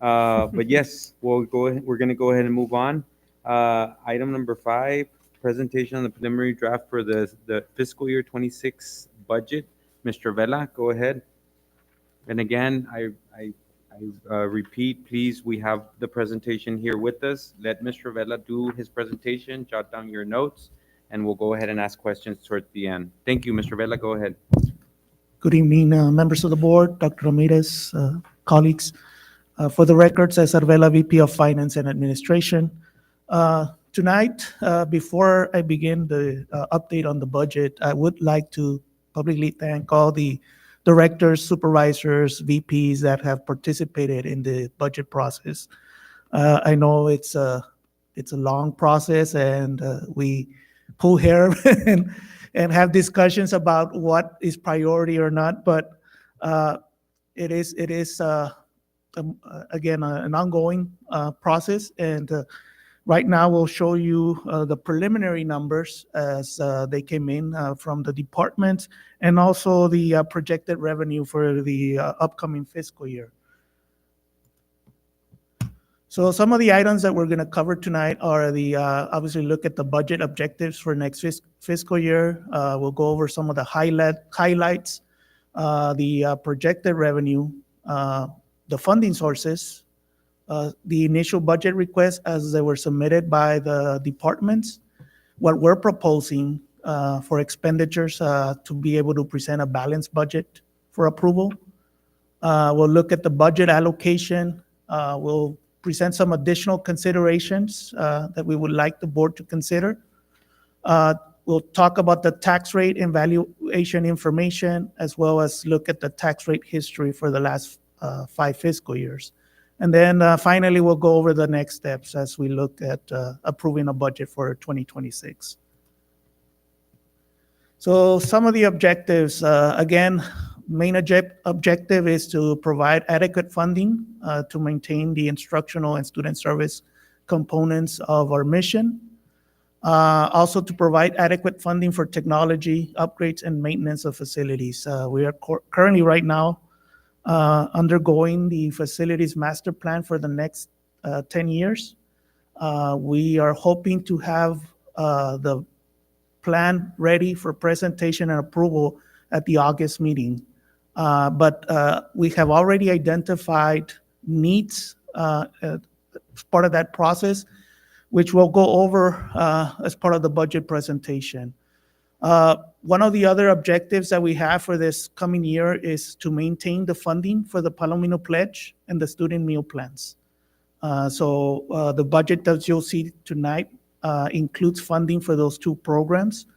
but yes, we'll go ahead. We're going to go ahead and move on. Item number 5, presentation on the preliminary draft for the fiscal year 26 budget. Mr. Vela, go ahead. And again, I repeat, please, we have the presentation here with us. Let Mr. Vela do his presentation, jot down your notes, and we'll go ahead and ask questions towards the end. Thank you, Mr. Vela, go ahead. Good evening, members of the board, Dr. Ramirez, colleagues. For the record, Cesar Vela, VP of Finance and Administration. Tonight, before I begin the update on the budget, I would like to publicly thank all the directors, supervisors, VPs that have participated in the budget process. I know it's a long process, and we pull hair and have discussions about what is priority or not. But it is again, an ongoing process. And right now, we'll show you the preliminary numbers as they came in from the department, and also the projected revenue for the upcoming fiscal year. So some of the items that we're going to cover tonight are obviously look at the budget objectives for next fiscal year. We'll go over some of the highlights, the projected revenue, the funding sources, the initial budget requests as they were submitted by the departments, what we're proposing for expenditures to be able to present a balanced budget for approval. We'll look at the budget allocation. We'll present some additional considerations that we would like the board to consider. We'll talk about the tax rate and valuation information, as well as look at the tax rate history for the last 5 fiscal years. And then finally, we'll go over the next steps as we look at approving a budget for 2026. So some of the objectives, again, main objective is to provide adequate funding to maintain the instructional and student service components of our mission. Also to provide adequate funding for technology upgrades and maintenance of facilities. We are currently right now undergoing the facilities master plan for the next 10 years. We are hoping to have the plan ready for presentation and approval at the August meeting. But we have already identified needs as part of that process, which we'll go over as part of the budget presentation. One of the other objectives that we have for this coming year is to maintain the funding for the Palomino Pledge and the student meal plans. So the budget that you'll see tonight includes funding for those 2 programs.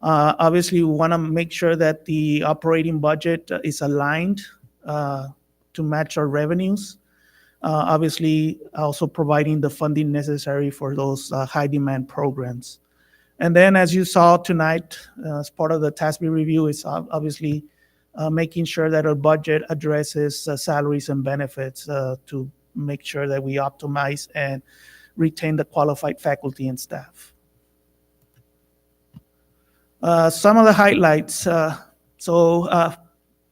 Obviously, we want to make sure that the operating budget is aligned to match our revenues. Obviously, also providing the funding necessary for those high-demand programs. And then, as you saw tonight, as part of the TASB review, is obviously making sure that our budget addresses salaries and benefits to make sure that we optimize and retain the qualified faculty and staff. Some of the highlights.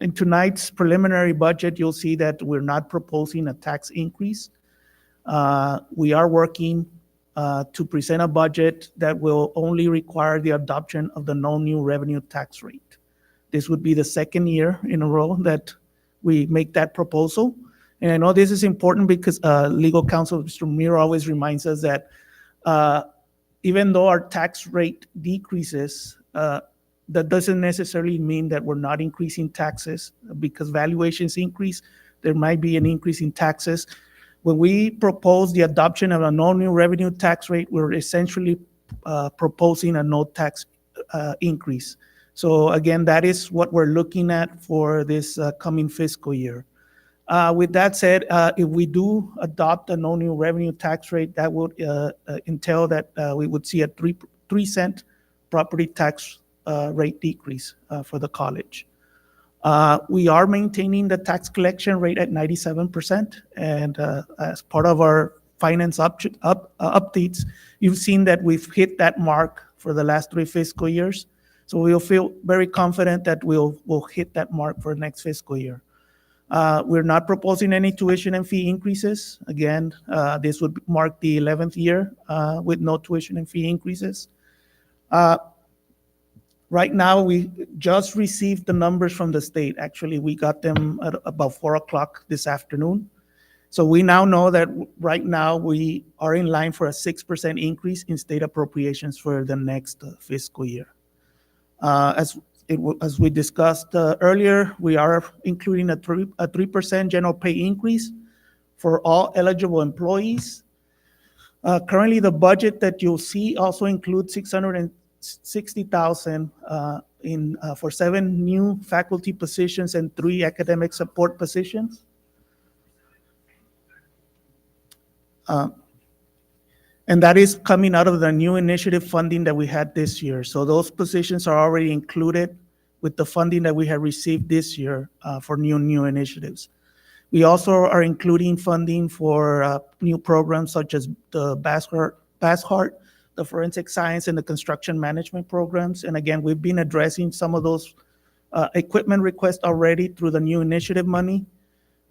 In tonight's preliminary budget, you'll see that we're not proposing a tax increase. We are working to present a budget that will only require the adoption of the no new revenue tax rate. This would be the second year in a row that we make that proposal. And I know this is important because legal counsel, Mr. Mir, always reminds us that even though our tax rate decreases, that doesn't necessarily mean that we're not increasing taxes, because valuations increase. There might be an increase in taxes. When we propose the adoption of a no new revenue tax rate, we're essentially proposing a no tax increase. So again, that is what we're looking at for this coming fiscal year. With that said, if we do adopt a no new revenue tax rate, that would entail that we would see a 3-cent property tax rate decrease for the college. We are maintaining the tax collection rate at 97%, and as part of our finance updates, you've seen that we've hit that mark for the last 3 fiscal years. So we'll feel very confident that we'll hit that mark for next fiscal year. We're not proposing any tuition and fee increases. Again, this would mark the 11th year with no tuition and fee increases. Right now, we just received the numbers from the state. Actually, we got them at about 4 o'clock this afternoon. So we now know that right now we are in line for a 6% increase in state appropriations for the next fiscal year. As we discussed earlier, we are including a 3% general pay increase for all eligible employees. Currently, the budget that you'll see also includes $660,000 for 7 new faculty positions and 3 academic support positions. And that is coming out of the new initiative funding that we had this year. So those positions are already included with the funding that we have received this year for new initiatives. We also are including funding for new programs such as the BASHART, the forensic science and the construction management programs. And again, we've been addressing some of those equipment requests already through the new initiative money.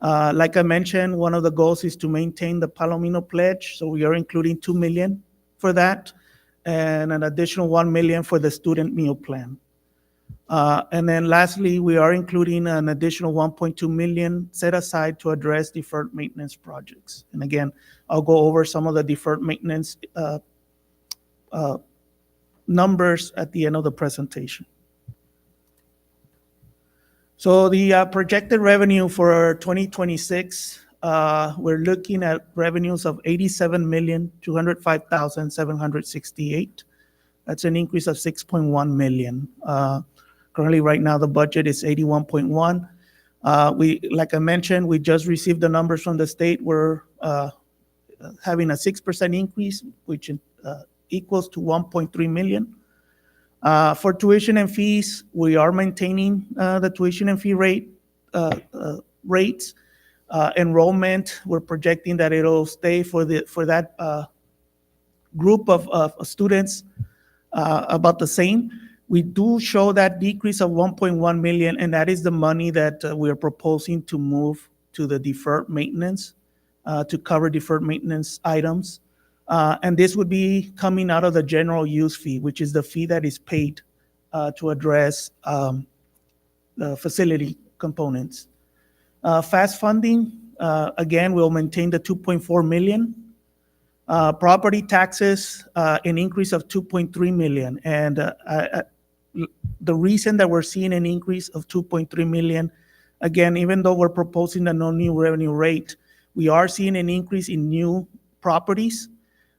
Like I mentioned, one of the goals is to maintain the Palomino pledge, so we are including 2 million for that, and an additional 1 million for the student meal plan. And then lastly, we are including an additional 1.2 million set aside to address deferred maintenance projects. And again, I'll go over some of the deferred maintenance numbers at the end of the presentation. So the projected revenue for 2026, we're looking at revenues of 87,205,768. That's an increase of 6.1 million. Currently, right now, the budget is 81.1. Like I mentioned, we just received the numbers from the state. We're having a 6% increase, which equals to 1.3 million. For tuition and fees, we are maintaining the tuition and fee rates. Enrollment, we're projecting that it'll stay for that group of students about the same. We do show that decrease of 1.1 million, and that is the money that we are proposing to move to the deferred maintenance to cover deferred maintenance items. And this would be coming out of the general use fee, which is the fee that is paid to address the facility components. Fast funding, again, we'll maintain the 2.4 million. Property taxes, an increase of 2.3 million. And the reason that we're seeing an increase of 2.3 million, again, even though we're proposing a no new revenue rate, we are seeing an increase in new properties.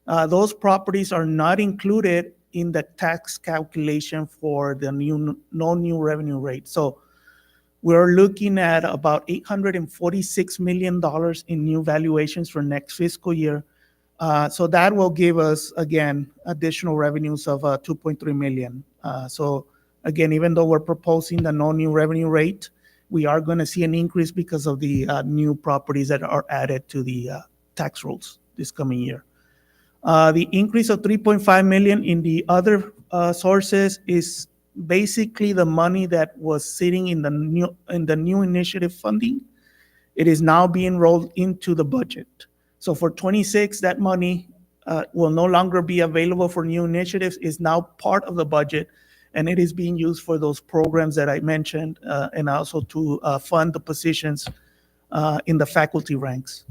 Those properties are not included in the tax calculation for the no new revenue rate. So we're looking at about $846 million in new valuations for next fiscal year. So that will give us, again, additional revenues of 2.3 million. So again, even though we're proposing the no new revenue rate, we are going to see an increase because of the new properties that are added to the tax rolls this coming year. The increase of 3.5 million in the other sources is basically the money that was sitting in the new initiative funding. It is now being rolled into the budget. So for 26, that money will no longer be available for new initiatives, is now part of the budget, and it is being used for those programs that I mentioned, and also to fund the positions in the faculty ranks.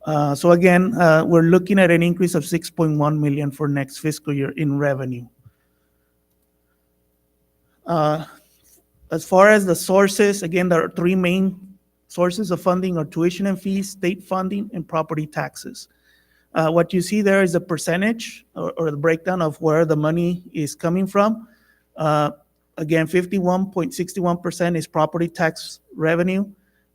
So again, we're looking at an increase of 6.1 million for next fiscal year in revenue. As far as the sources, again, there are three main sources of funding: are tuition and fees, state funding, and property taxes. What you see there is a percentage or the breakdown of where the money is coming from. Again, 51.61% is property tax revenue.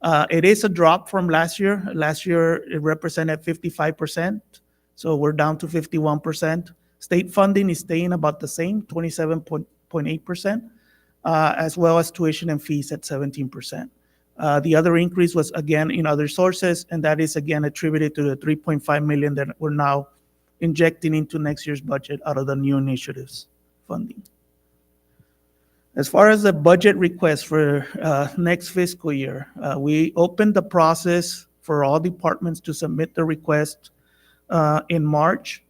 It is a drop from last year. Last year, it represented 55%, so we're down to 51%. State funding is staying about the same, 27.8%, as well as tuition and fees at 17%. The other increase was, again, in other sources, and that is, again, attributed to the 3.5 million that we're now injecting into next year's budget out of the new initiatives funding. As far as the budget request for next fiscal year, we opened the process for all departments to submit the request in March.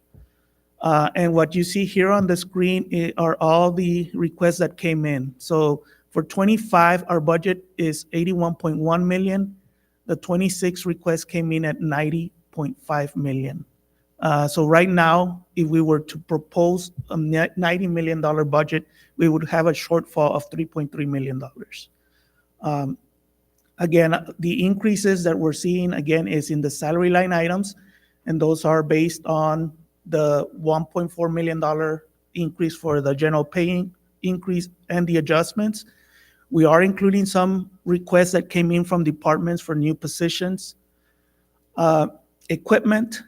And what you see here on the screen are all the requests that came in. So for 25, our budget is 81.1 million. The 26 request came in at 90.5 million. So right now, if we were to propose a $90 million budget, we would have a shortfall of $3.3 million. Again, the increases that we're seeing, again, is in the salary line items, and those are based on the $1.4 million increase for the general pay increase and the adjustments. We are including some requests that came in from departments for new positions. Equipment,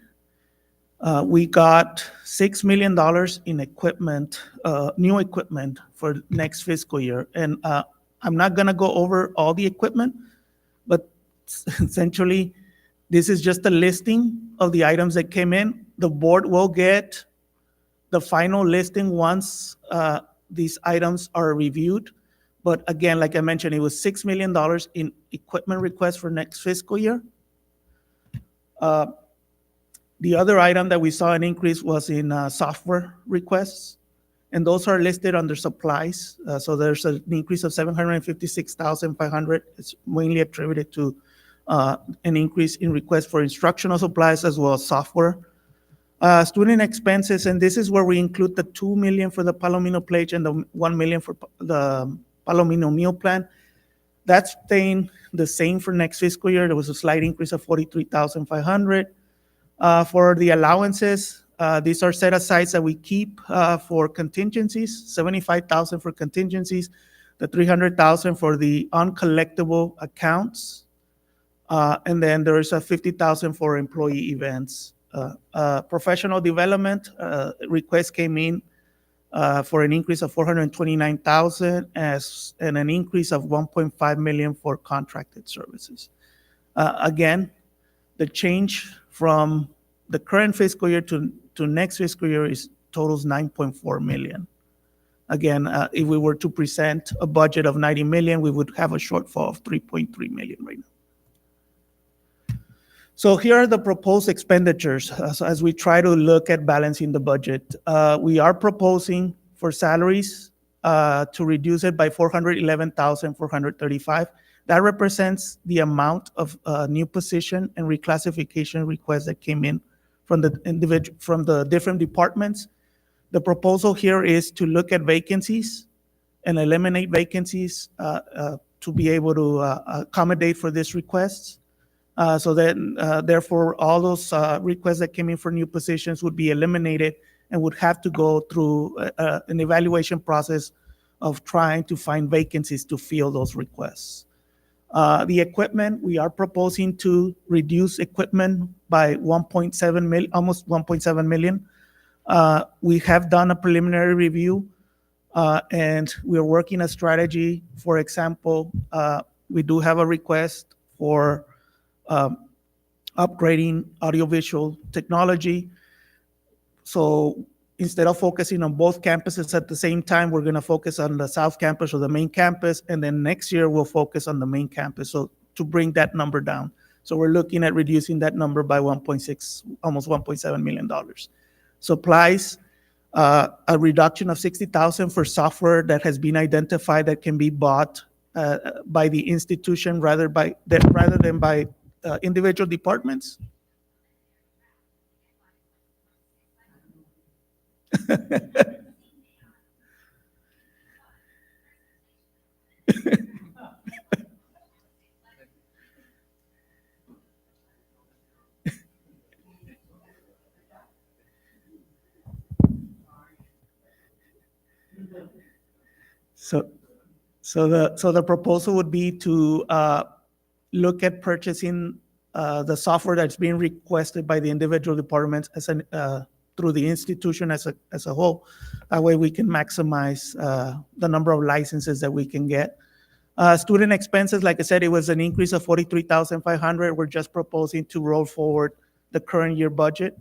we got $6 million in equipment, new equipment for next fiscal year. And I'm not going to go over all the equipment, but essentially, this is just a listing of the items that came in. The board will get the final listing once these items are reviewed. But again, like I mentioned, it was $6 million in equipment requests for next fiscal year. The other item that we saw an increase was in software requests, and those are listed under supplies. So there's an increase of 756,500. It's mainly attributed to an increase in requests for instructional supplies as well as software. Student expenses, and this is where we include the 2 million for the Palomino Pledge and the 1 million for the Palomino Meal Plan. That's staying the same for next fiscal year. There was a slight increase of 43,500. For the allowances, these are set asides that we keep for contingencies, 75,000 for contingencies, the 300,000 for the uncollectible accounts, and then there is a 50,000 for employee events. Professional development request came in for an increase of 429,000 and an increase of 1.5 million for contracted services. Again, the change from the current fiscal year to next fiscal year totals 9.4 million. Again, if we were to present a budget of 90 million, we would have a shortfall of 3.3 million right now. So here are the proposed expenditures. So as we try to look at balancing the budget, we are proposing for salaries to reduce it by 411,435. That represents the amount of new position and reclassification requests that came in from the different departments. The proposal here is to look at vacancies and eliminate vacancies to be able to accommodate for these requests. So then, therefore, all those requests that came in for new positions would be eliminated and would have to go through an evaluation process of trying to find vacancies to fill those requests. The equipment, we are proposing to reduce equipment by 1.7 million, almost 1.7 million. We have done a preliminary review, and we are working a strategy. For example, we do have a request for upgrading audiovisual technology. So instead of focusing on both campuses at the same time, we're going to focus on the South Campus or the main campus, and then next year we'll focus on the main campus. So to bring that number down. So we're looking at reducing that number by 1.6, almost $1.7 million. Supplies, a reduction of 60,000 for software that has been identified that can be bought by the institution rather than by individual departments. So the proposal would be to look at purchasing the software that's being requested by the individual departments through the institution as a whole. That way we can maximize the number of licenses that we can get. Student expenses, like I said, it was an increase of 43,500. We're just proposing to roll forward the current year budget,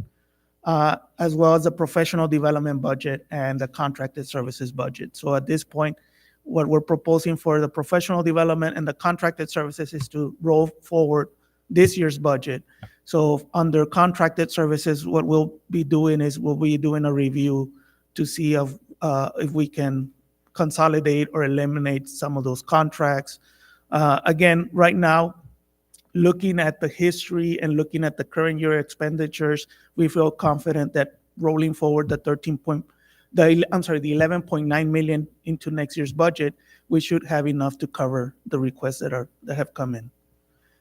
as well as the professional development budget and the contracted services budget. So at this point, what we're proposing for the professional development and the contracted services is to roll forward this year's budget. So under contracted services, what we'll be doing is we'll be doing a review to see if we can consolidate or eliminate some of those contracts. Again, right now, looking at the history and looking at the current year expenditures, we feel confident that rolling forward the 11.9 million into next year's budget, we should have enough to cover the requests that have come in.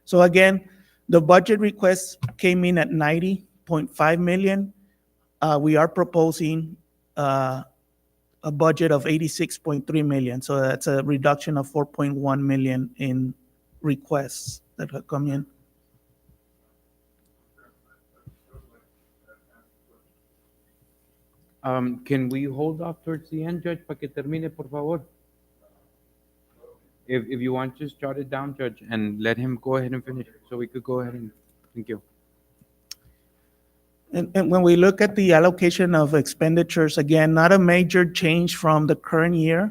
So again, the budget requests came in at 90.5 million. We are proposing a budget of 86.3 million. So that's a reduction of 4.1 million in requests that have come in. Can we hold off towards the end, Judge, para que termine, por favor? If you want, just jot it down, Judge, and let him go ahead and finish, so we could go ahead and, thank you. And when we look at the allocation of expenditures, again, not a major change from the current year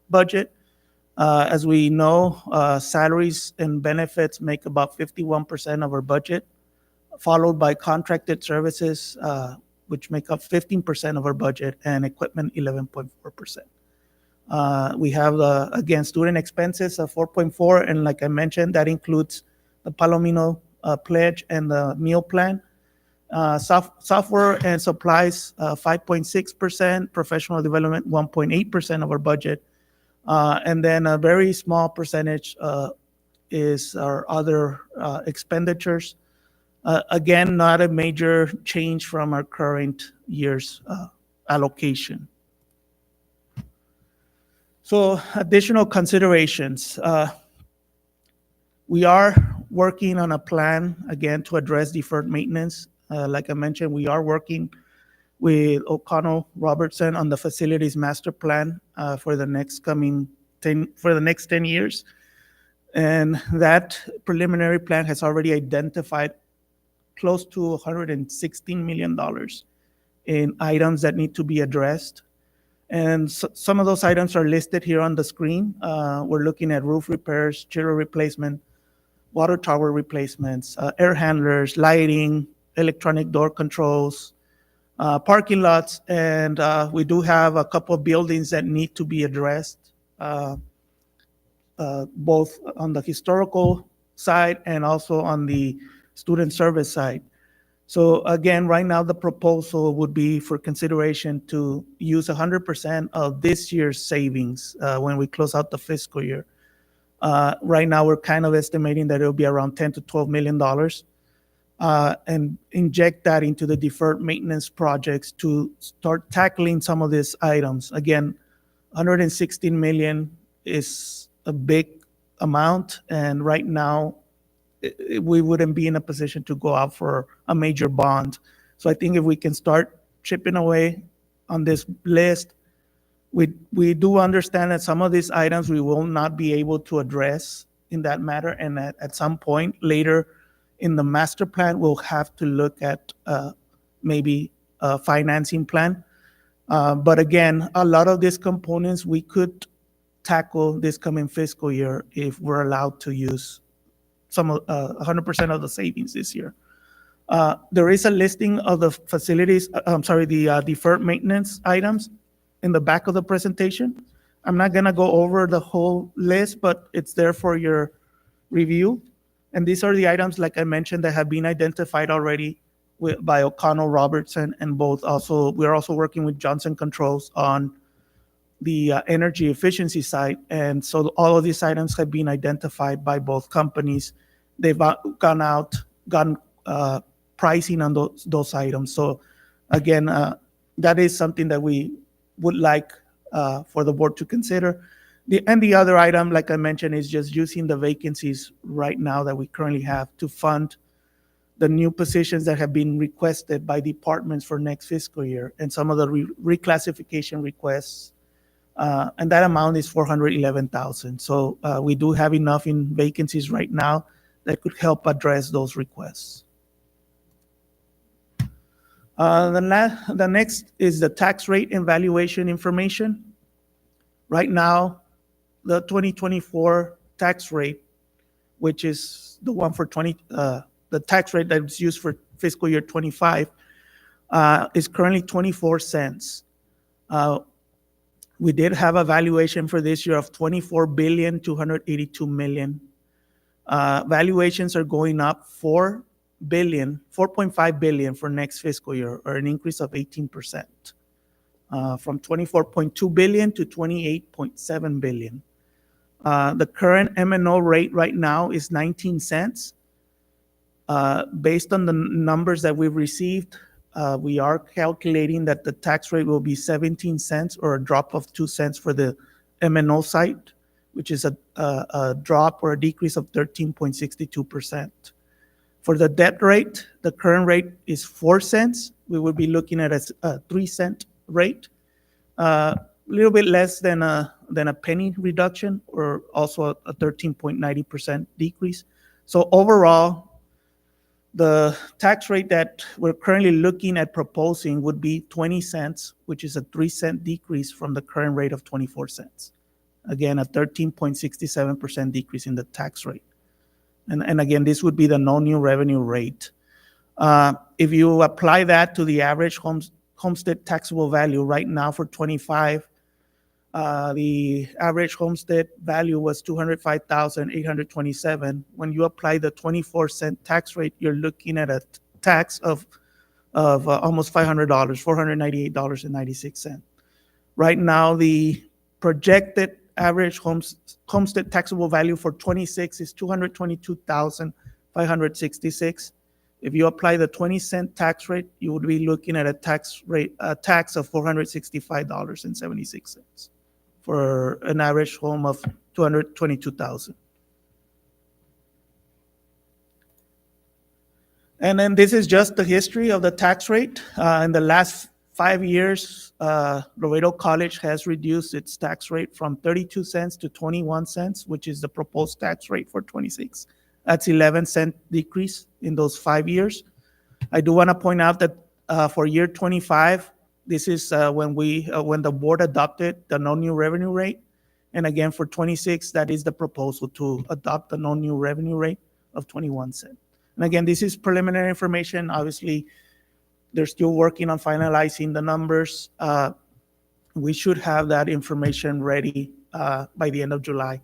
budget. As we know, salaries and benefits make about 51% of our budget, followed by contracted services, which make up 15% of our budget, and equipment 11.4%. We have, again, student expenses of 4.4, and like I mentioned, that includes the Palomino pledge and the meal plan. Software and supplies, 5.6%, professional development, 1.8% of our budget. And then a very small percentage is our other expenditures. Again, not a major change from our current year's allocation. So additional considerations. We are working on a plan, again, to address deferred maintenance. Like I mentioned, we are working with O'Connell Robertson on the facilities master plan for the next 10 years. And that preliminary plan has already identified close to $116 million in items that need to be addressed. And some of those items are listed here on the screen. We're looking at roof repairs, chiller replacement, water tower replacements, air handlers, lighting, electronic door controls, parking lots, and we do have a couple of buildings that need to be addressed, both on the historical side and also on the student service side. So again, right now, the proposal would be for consideration to use 100% of this year's savings when we close out the fiscal year. Right now, we're kind of estimating that it'll be around $10 to $12 million, and inject that into the deferred maintenance projects to start tackling some of these items. Again, 116 million is a big amount, and right now, we wouldn't be in a position to go out for a major bond. So I think if we can start chipping away on this list, we do understand that some of these items we will not be able to address in that matter, and at some point later in the master plan, we'll have to look at maybe a financing plan. But again, a lot of these components we could tackle this coming fiscal year if we're allowed to use 100% of the savings this year. There is a listing of the facilities, the deferred maintenance items in the back of the presentation. I'm not gonna go over the whole list, but it's there for your review. And these are the items, like I mentioned, that have been identified already by O'Connell Robertson, and we're also working with Johnson Controls on the energy efficiency side. And so all of these items have been identified by both companies. They've gotten pricing on those items. So again, that is something that we would like for the board to consider. The other item, like I mentioned, is just using the vacancies right now that we currently have to fund the new positions that have been requested by departments for next fiscal year, and some of the reclassification requests. And that amount is $411,000. So we do have enough in vacancies right now that could help address those requests. The next is the tax rate and valuation information. Right now, the 2024 tax rate, which is the one for the tax rate that is used for fiscal year 25, is currently 24 cents. We did have a valuation for this year of $24,282,000,000. Valuations are going up $4.5 billion for next fiscal year, or an increase of 18%, from 24.2 billion to 28.7 billion. The current M&O rate right now is 19 cents. Based on the numbers that we've received, we are calculating that the tax rate will be 17 cents, or a drop of 2 cents for the M&O site, which is a drop or a decrease of 13.62%. For the debt rate, the current rate is 4 cents. We would be looking at a 3 cent rate, a little bit less than then a penny reduction, or also a 13.90% decrease. So overall, the tax rate that we're currently looking at proposing would be 20 cents, which is a 3-cent decrease from the current rate of 24 cents. Again, a 13.67% decrease in the tax rate. And again, this would be the no new revenue rate. If you apply that to the average homestead taxable value right now for 25, the average homestead value was 205,827. When you apply the 24-cent tax rate, you're looking at a tax of almost $500, $498.96. Right now, the projected average homestead taxable value for 26 is 222,566. If you apply the 20-cent tax rate, you would be looking at a tax of $465.76 for an average home of 222,000. And then this is just the history of the tax rate. In the last 5 years, Laredo College has reduced its tax rate from 32 cents to 21 cents, which is the proposed tax rate for 26. That's 11-cent decrease in those 5 years. I do want to point out that for year 25, this is when the board adopted the no new revenue rate. And again, for 26, that is the proposal to adopt the no new revenue rate of 21 cents. And again, this is preliminary information. Obviously, they're still working on finalizing the numbers. We should have that information ready by the end of July.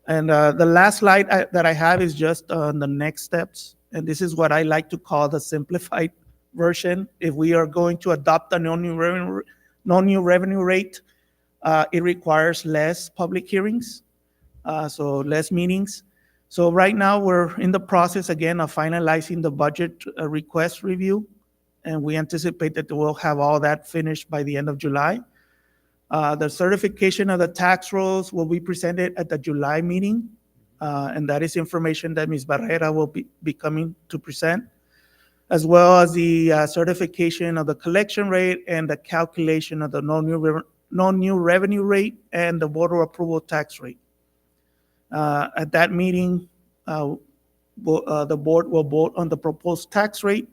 And the last slide that I have is just on the next steps. And this is what I like to call the simplified version. If we are going to adopt the no new revenue rate, it requires less public hearings, so less meetings. So right now we're in the process again of finalizing the budget request review, and we anticipate that we'll have all that finished by the end of July. The certification of the tax rolls will be presented at the July meeting, and that is information that Ms. Barrera will be coming to present, as well as the certification of the collection rate and the calculation of the no new revenue rate and the voter approval tax rate. At that meeting, the board will vote on the proposed tax rate.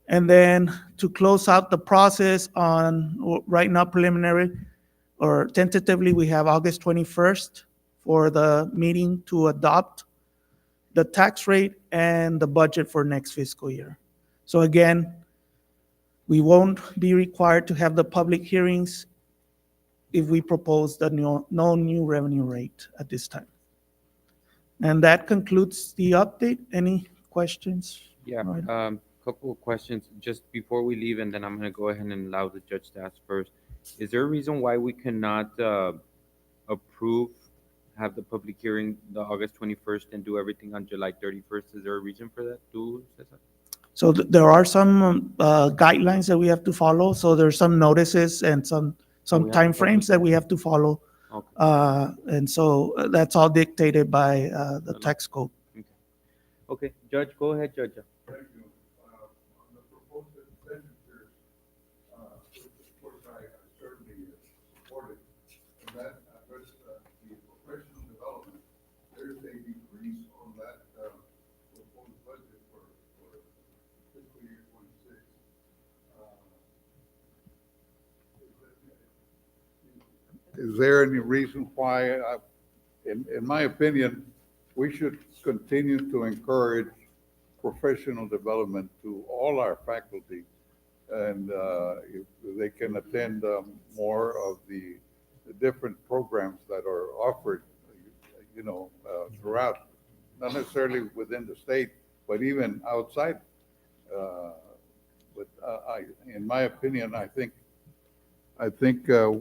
And then to close out the process on right now preliminary or tentatively, we have August 21st for the meeting to adopt the tax rate and the budget for next fiscal year. So again, we won't be required to have the public hearings if we propose the no new revenue rate at this time. And that concludes the update. Any questions? Yeah, All right. couple of questions just before we leave, and then I'm going to go ahead and allow the judge to ask first. Is there a reason why we cannot approve, have the public hearing the August 21st and do everything on July 31st? Is there a reason for that, too, Cesar? So there are some guidelines that we have to follow. So there's some notices and some we have a timeframes that public- we have to follow. Okay. And so that's all dictated by the tax code. Okay, Judge, go ahead, Judge. Thank you. On the proposed expenditures, which of course I certainly support it, and that address the professional development, there's a decrease on that proposed budget for fiscal year 26. Is there any reason why, in my opinion, we should continue to encourage professional development to all our faculty, and if they can attend more of the different programs that are offered, throughout, not necessarily within the state, but even outside. But in my opinion, I think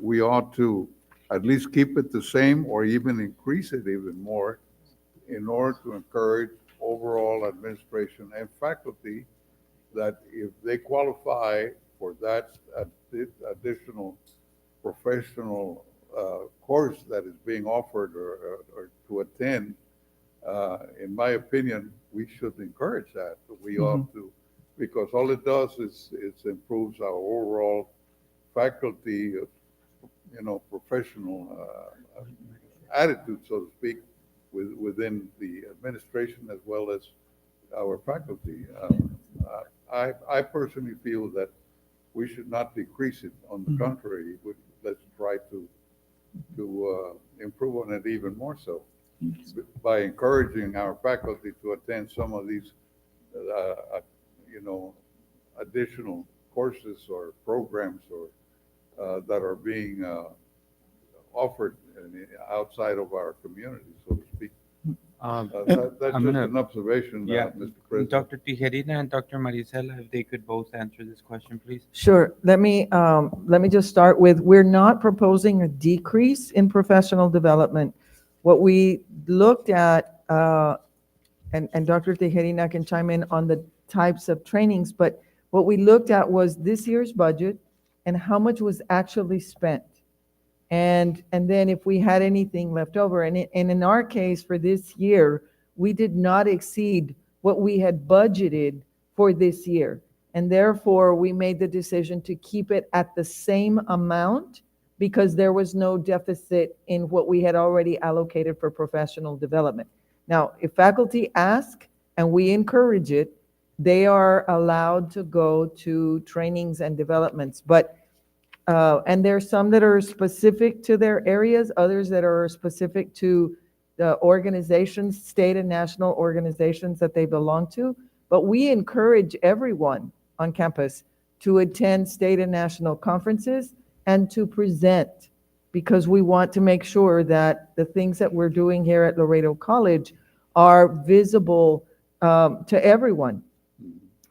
we ought to at least keep it the same or even increase it even more in order to encourage overall administration and faculty that if they qualify for that additional professional course that is being offered or to attend, in my opinion, we should encourage that. We ought to, because all it does is improves our overall faculty professional attitude, so to speak, within the administration as well as our faculty. I personally feel that we should not decrease it. On the contrary, let's try to improve on it even more so by encouraging our faculty to attend some of these, you know, additional courses or programs or that are being offered outside of our community, so to speak. That's I'm just gonna, an observation, yeah, Mr. President. Dr. Tijerina and Dr. Marisela, if they could both answer this question, please. Sure. Let me just start with, we're not proposing a decrease in professional development. What we looked at, and Dr. Tejerina can chime in on the types of trainings, but what we looked at was this year's budget and how much was actually spent. And then if we had anything left over, and in our case for this year, we did not exceed what we had budgeted for this year. And therefore, we made the decision to keep it at the same amount because there was no deficit in what we had already allocated for professional development. Now, if faculty ask and we encourage it, they are allowed to go to trainings and developments. But and there's some that are specific to their areas, others that are specific to the organizations, state and national organizations that they belong to. But we encourage everyone on campus to attend state and national conferences and to present, because we want to make sure that the things that we're doing here at Laredo College are visible to everyone.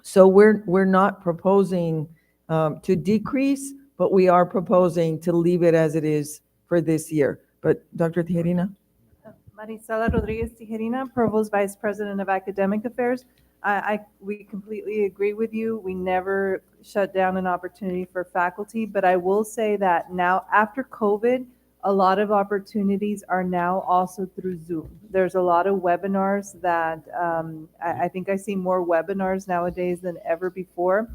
So we're not proposing to decrease, but we are proposing to leave it as it is for this year. But Dr. Tijerina? Marisela Rodriguez Tijerina, Provost Vice President of Academic Affairs. We completely agree with you. We never shut down an opportunity for faculty, but I will say that now after COVID, a lot of opportunities are now also through Zoom. There's a lot of webinars that I think I see more webinars nowadays than ever before.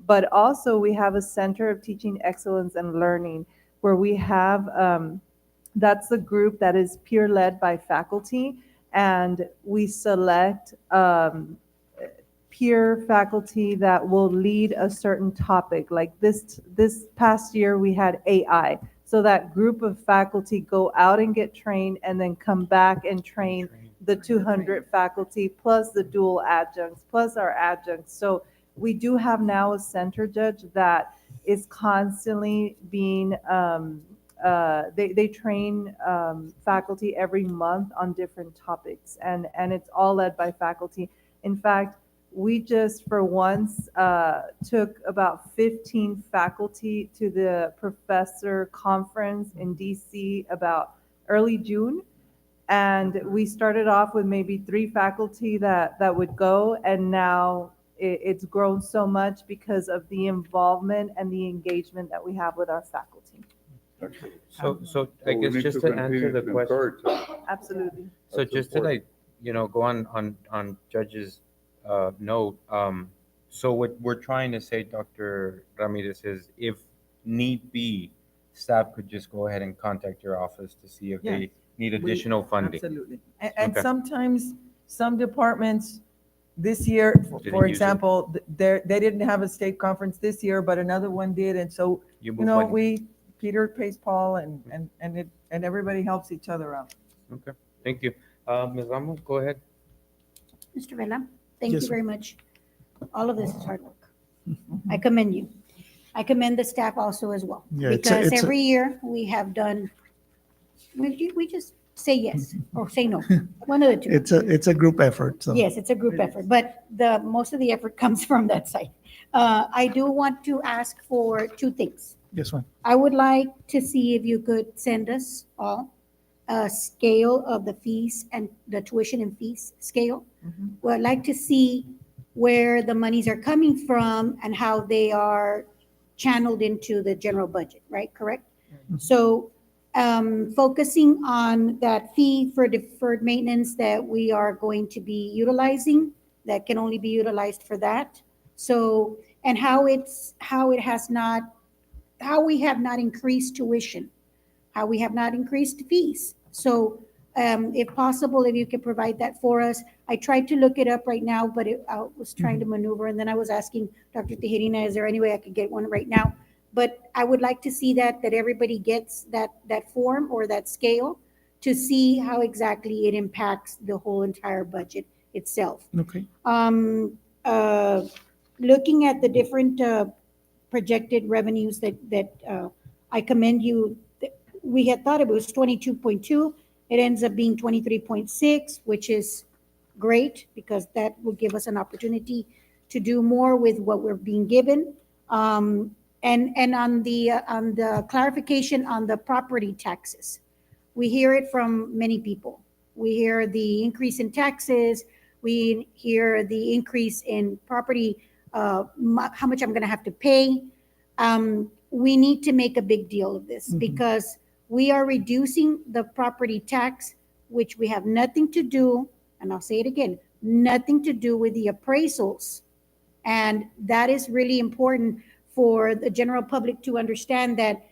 But also we have a Center of Teaching Excellence and Learning where we have, that's the group that is peer-led by faculty, and we select peer faculty that will lead a certain topic. Like this past year we had AI. So that group of faculty go out and get trained and then come back and train the 200 faculty plus the dual adjuncts plus our adjuncts. So we do have now a center, Judge, that is constantly being, they train faculty every month on different topics, and it's all led by faculty. In fact, we just for once took about 15 faculty to the professor conference in DC about early June. And we started off with maybe 3 faculty that would go, and now it's grown so much because of the involvement and the engagement that we have with our faculty. So I guess just to answer the question. Absolutely. So just to go on Judge's note, so what we're trying to say, Dr. Ramirez, is if need be, staff could just go ahead and contact your office to see if they need additional funding. Absolutely. And Okay. sometimes some departments this year, Didn't for use it. example, they didn't have a state conference this year, but another one did. And so, You you move know, money. Peter pays Paul, and everybody helps each other out. Okay, thank you. Ms. Ramos, go ahead. Mr. Vela, thank Yes, you sir. very much. All of this is hard work. I commend you. I commend the staff also as well. Yeah, Because it's a- every year we have done, we just say yes or say no, one of the two. It's a group effort, so. Yes, it's a group effort, but most of the effort comes from that side. I do want to ask for 2 things. Yes, ma'am. I would like to see if you could send us all a scale of the fees and the tuition and fees scale. Well, I'd like to see where the monies are coming from and how they are channeled into the general budget, right? Correct? So focusing on that fee for deferred maintenance that we are going to be utilizing, that can only be utilized for that. So, and how we have not increased tuition how we have not increased fees. So if possible, if you could provide that for us. I tried to look it up right now, but I was trying to maneuver, and then I was asking Dr. Tejerina, is there any way I could get one right now? But I would like to see that everybody gets that form or that scale to see how exactly it impacts the whole entire budget itself. Okay. Um, uh, Looking at the different projected revenues that I commend you. We had thought it was 22.2. It ends up being 23.6, which is great because that will give us an opportunity to do more with what we're being given. And on the clarification on the property taxes, we hear it from many people. We hear the increase in taxes. We hear the increase in property, how much I'm going to have to pay. We need to make a big deal of this because we are reducing the property tax, which we have nothing to do, and I'll say it again, nothing to do with the appraisals. And that is really important for the general public to understand that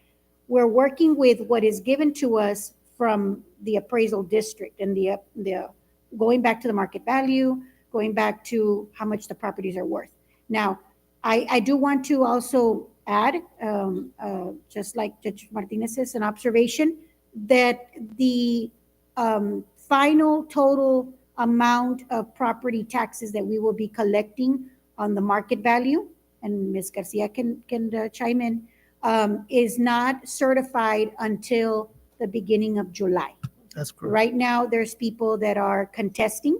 we're working with what is given to us from the appraisal district and the going back to the market value, going back to how much the properties are worth. Now, I do want to also add, just like Judge Martinez says, an observation that the final total amount of property taxes that we will be collecting on the market value, and Ms. Garcia can chime in, is not certified until the beginning of July. That's correct. Right now, there's people that are contesting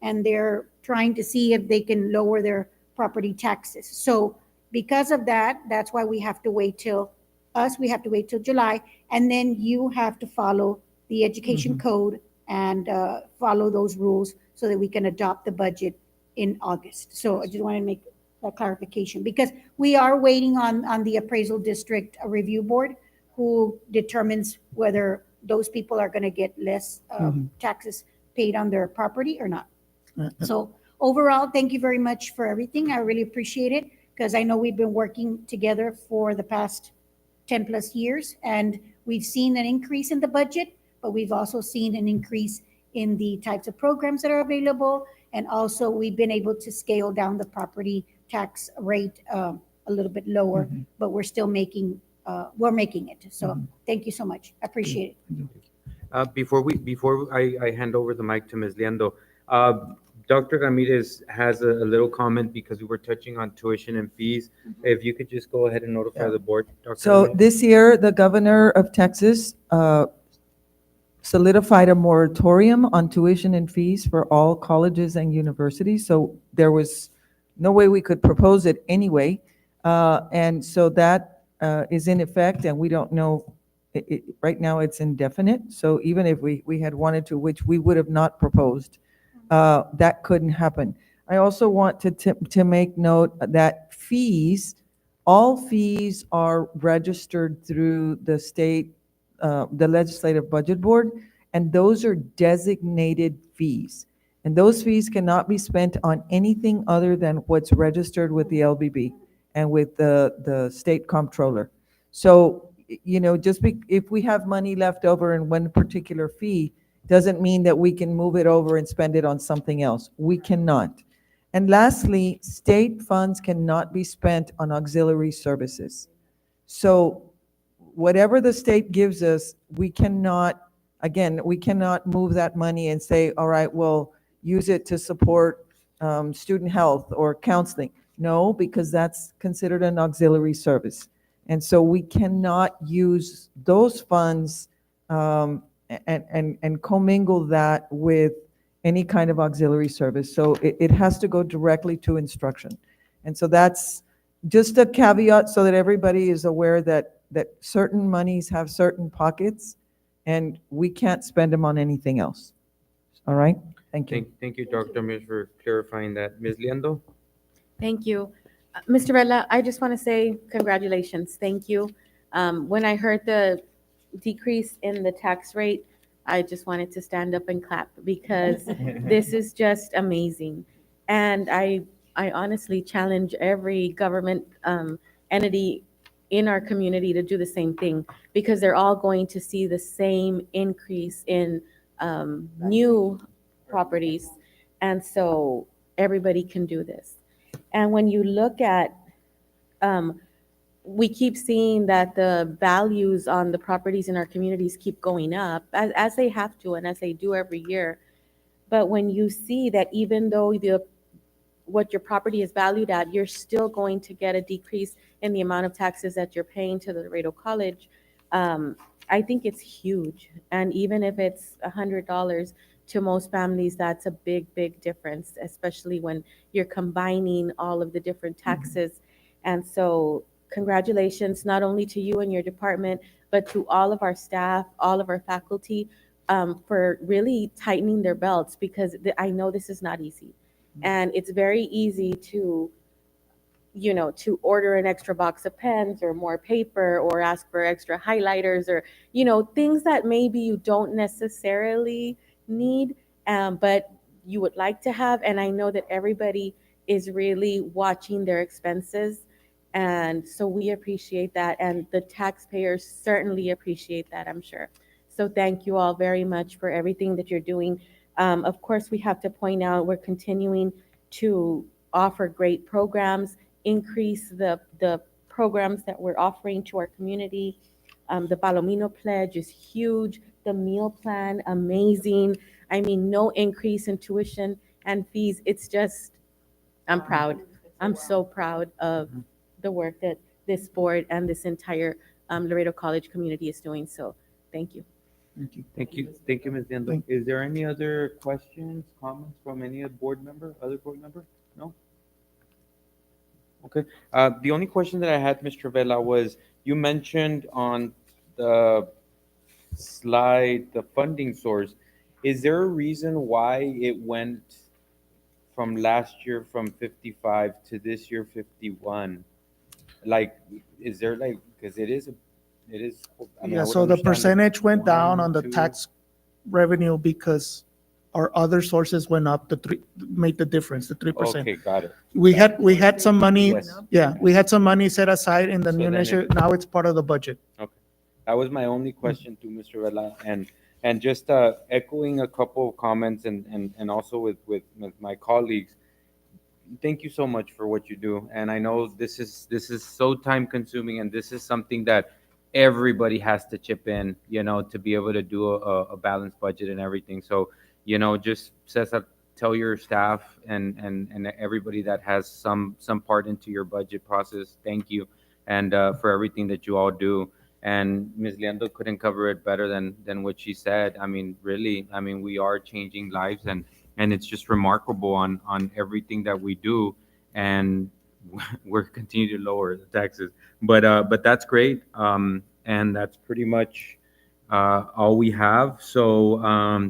and they're trying to see if they can lower their property taxes. So because of that, that's why we have to wait till July. And then you have to follow the education code and follow those rules so that we can adopt the budget in August. So I just want to make that clarification because we are waiting on the appraisal district review board who determines whether those people are going to get less taxes paid on their property or not. So overall, thank you very much for everything. I really appreciate it because I know we've been working together for the past 10 plus years and we've seen an increase in the budget, but we've also seen an increase in the types of programs that are available. And also we've been able to scale down the property tax rate a little bit lower, but we're still making it. So thank you so much. I appreciate it. Before I hand over the mic to Ms. Liendo, Dr. Ramirez has a little comment because we were touching on tuition and fees. If you could just go ahead and notify the board, Dr. So Ramirez. this year, the governor of Texas solidified a moratorium on tuition and fees for all colleges and universities. So there was no way we could propose it anyway. And so that is in effect, and we don't know, right now it's indefinite. So even if we had wanted to, which we would have not proposed, that couldn't happen. I also want to make note that fees, all fees are registered through the state, the Legislative Budget Board, and those are designated fees. And those fees cannot be spent on anything other than what's registered with the LBB and with the state comptroller. So, if we have money left over in one particular fee, doesn't mean that we can move it over and spend it on something else. We cannot. And lastly, state funds cannot be spent on auxiliary services. So whatever the state gives us, we cannot move that money and say, all right, well, use it to support student health or counseling. No, because that's considered an auxiliary service. And so we cannot use those funds and commingle that with any kind of auxiliary service. So it has to go directly to instruction. And so that's just a caveat so that everybody is aware that certain monies have certain pockets and we can't spend them on anything else. All right? Thank you. Thank you, Dr. Ramirez, for clarifying that. Ms. Liendo? Thank you. Mr. Vela, I just want to say congratulations. Thank you. When I heard the decrease in the tax rate, I just wanted to stand up and clap because this is just amazing. And I honestly challenge every government entity in our community to do the same thing, because they're all going to see the same increase in new properties. And so everybody can do this. And when you look at, we keep seeing that the values on the properties in our communities keep going up, as they have to and as they do every year. But when you see that even though what your property is valued at, you're still going to get a decrease in the amount of taxes that you're paying to the Laredo College, I think it's huge. And even if it's $100 to most families, that's a big, big difference, especially when you're combining all of the different taxes. And so congratulations, not only to you and your department, but to all of our staff, all of our faculty, for really tightening their belts, because I know this is not easy. And it's very easy to, to order an extra box of pens or more paper or ask for extra highlighters or, things that maybe you don't necessarily need, but you would like to have. And I know that everybody is really watching their expenses. And so we appreciate that. And the taxpayers certainly appreciate that, I'm sure. So thank you all very much for everything that you're doing. Of course, we have to point out we're continuing to offer great programs, increase the programs that we're offering to our community. The Palomino Pledge is huge. The meal plan, amazing. I mean, no increase in tuition and fees. It's just, I'm proud. I'm so proud of the work that this board and this entire Laredo College community is doing. So thank you. Thank you. Thank you, Ms. Diendo. Thank- Is there any other questions, comments from any other board member? No? Okay. The only question that I had, Mr. Vela, was you mentioned on the slide, the funding source. Is there a reason why it went from last year from 55 to this year 51? Like, is there like, because it is, I mean, I Yeah, would so the understand percentage went down on the 2. tax revenue because our other sources went up, made the difference, the 3%. Okay, got it. We had some money, Yes. yeah, we had some money set aside in the So new then initiative, now it's part of the budget. That was my only question to Mr. Vela, and just echoing a couple of comments and also with my colleagues. Thank you so much for what you do, and I know this is so time consuming, and this is something that everybody has to chip in, to be able to do a balanced budget and everything. So, just Cesar, tell your staff and everybody that has some part into your budget process, thank you, and for everything that you all do. And Ms. Leandro couldn't cover it better than what she said. I mean, really, I mean, we are changing lives, and it's just remarkable on everything that we do, and we're continuing to lower the taxes. But that's great, and that's pretty much all we have. So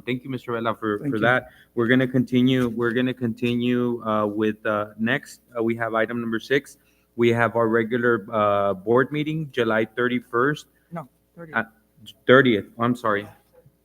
thank you, Mr. Vela, for Thank you. that. We're gonna continue. With next. We have item number 6. We have our regular board meeting, July 31st. No, 30th. 30th. I'm sorry.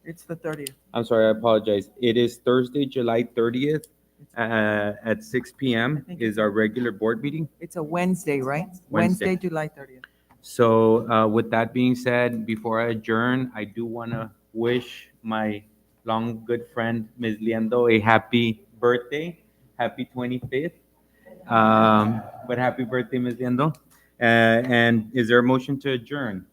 It's the 30th. I'm sorry. I apologize. It is Thursday, July 30th at 6 p.m. think is it's- our regular board meeting. It's a Wednesday, right? Wednesday. July 30th. So with that being said, before I adjourn, I do want to wish my long good friend, Ms. Liendo, a happy birthday. Happy 25th. But happy birthday, Ms. Liendo. And is there a motion to adjourn?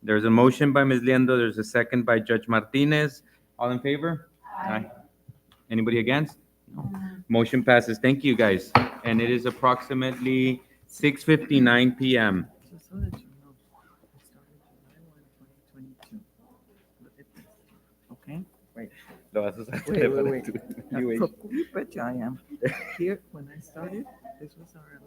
There's a motion by Ms. Liendo. There's a second by Judge Martinez. All in favor? Aye. Anybody against? No. Motion passes. Thank you, guys. And it is approximately 6:59 p.m. Just so that you know, I started July 1, 2022. Look at this. Okay? Wait. Wait. You wait. You bet you I am. Here, when I started, this was our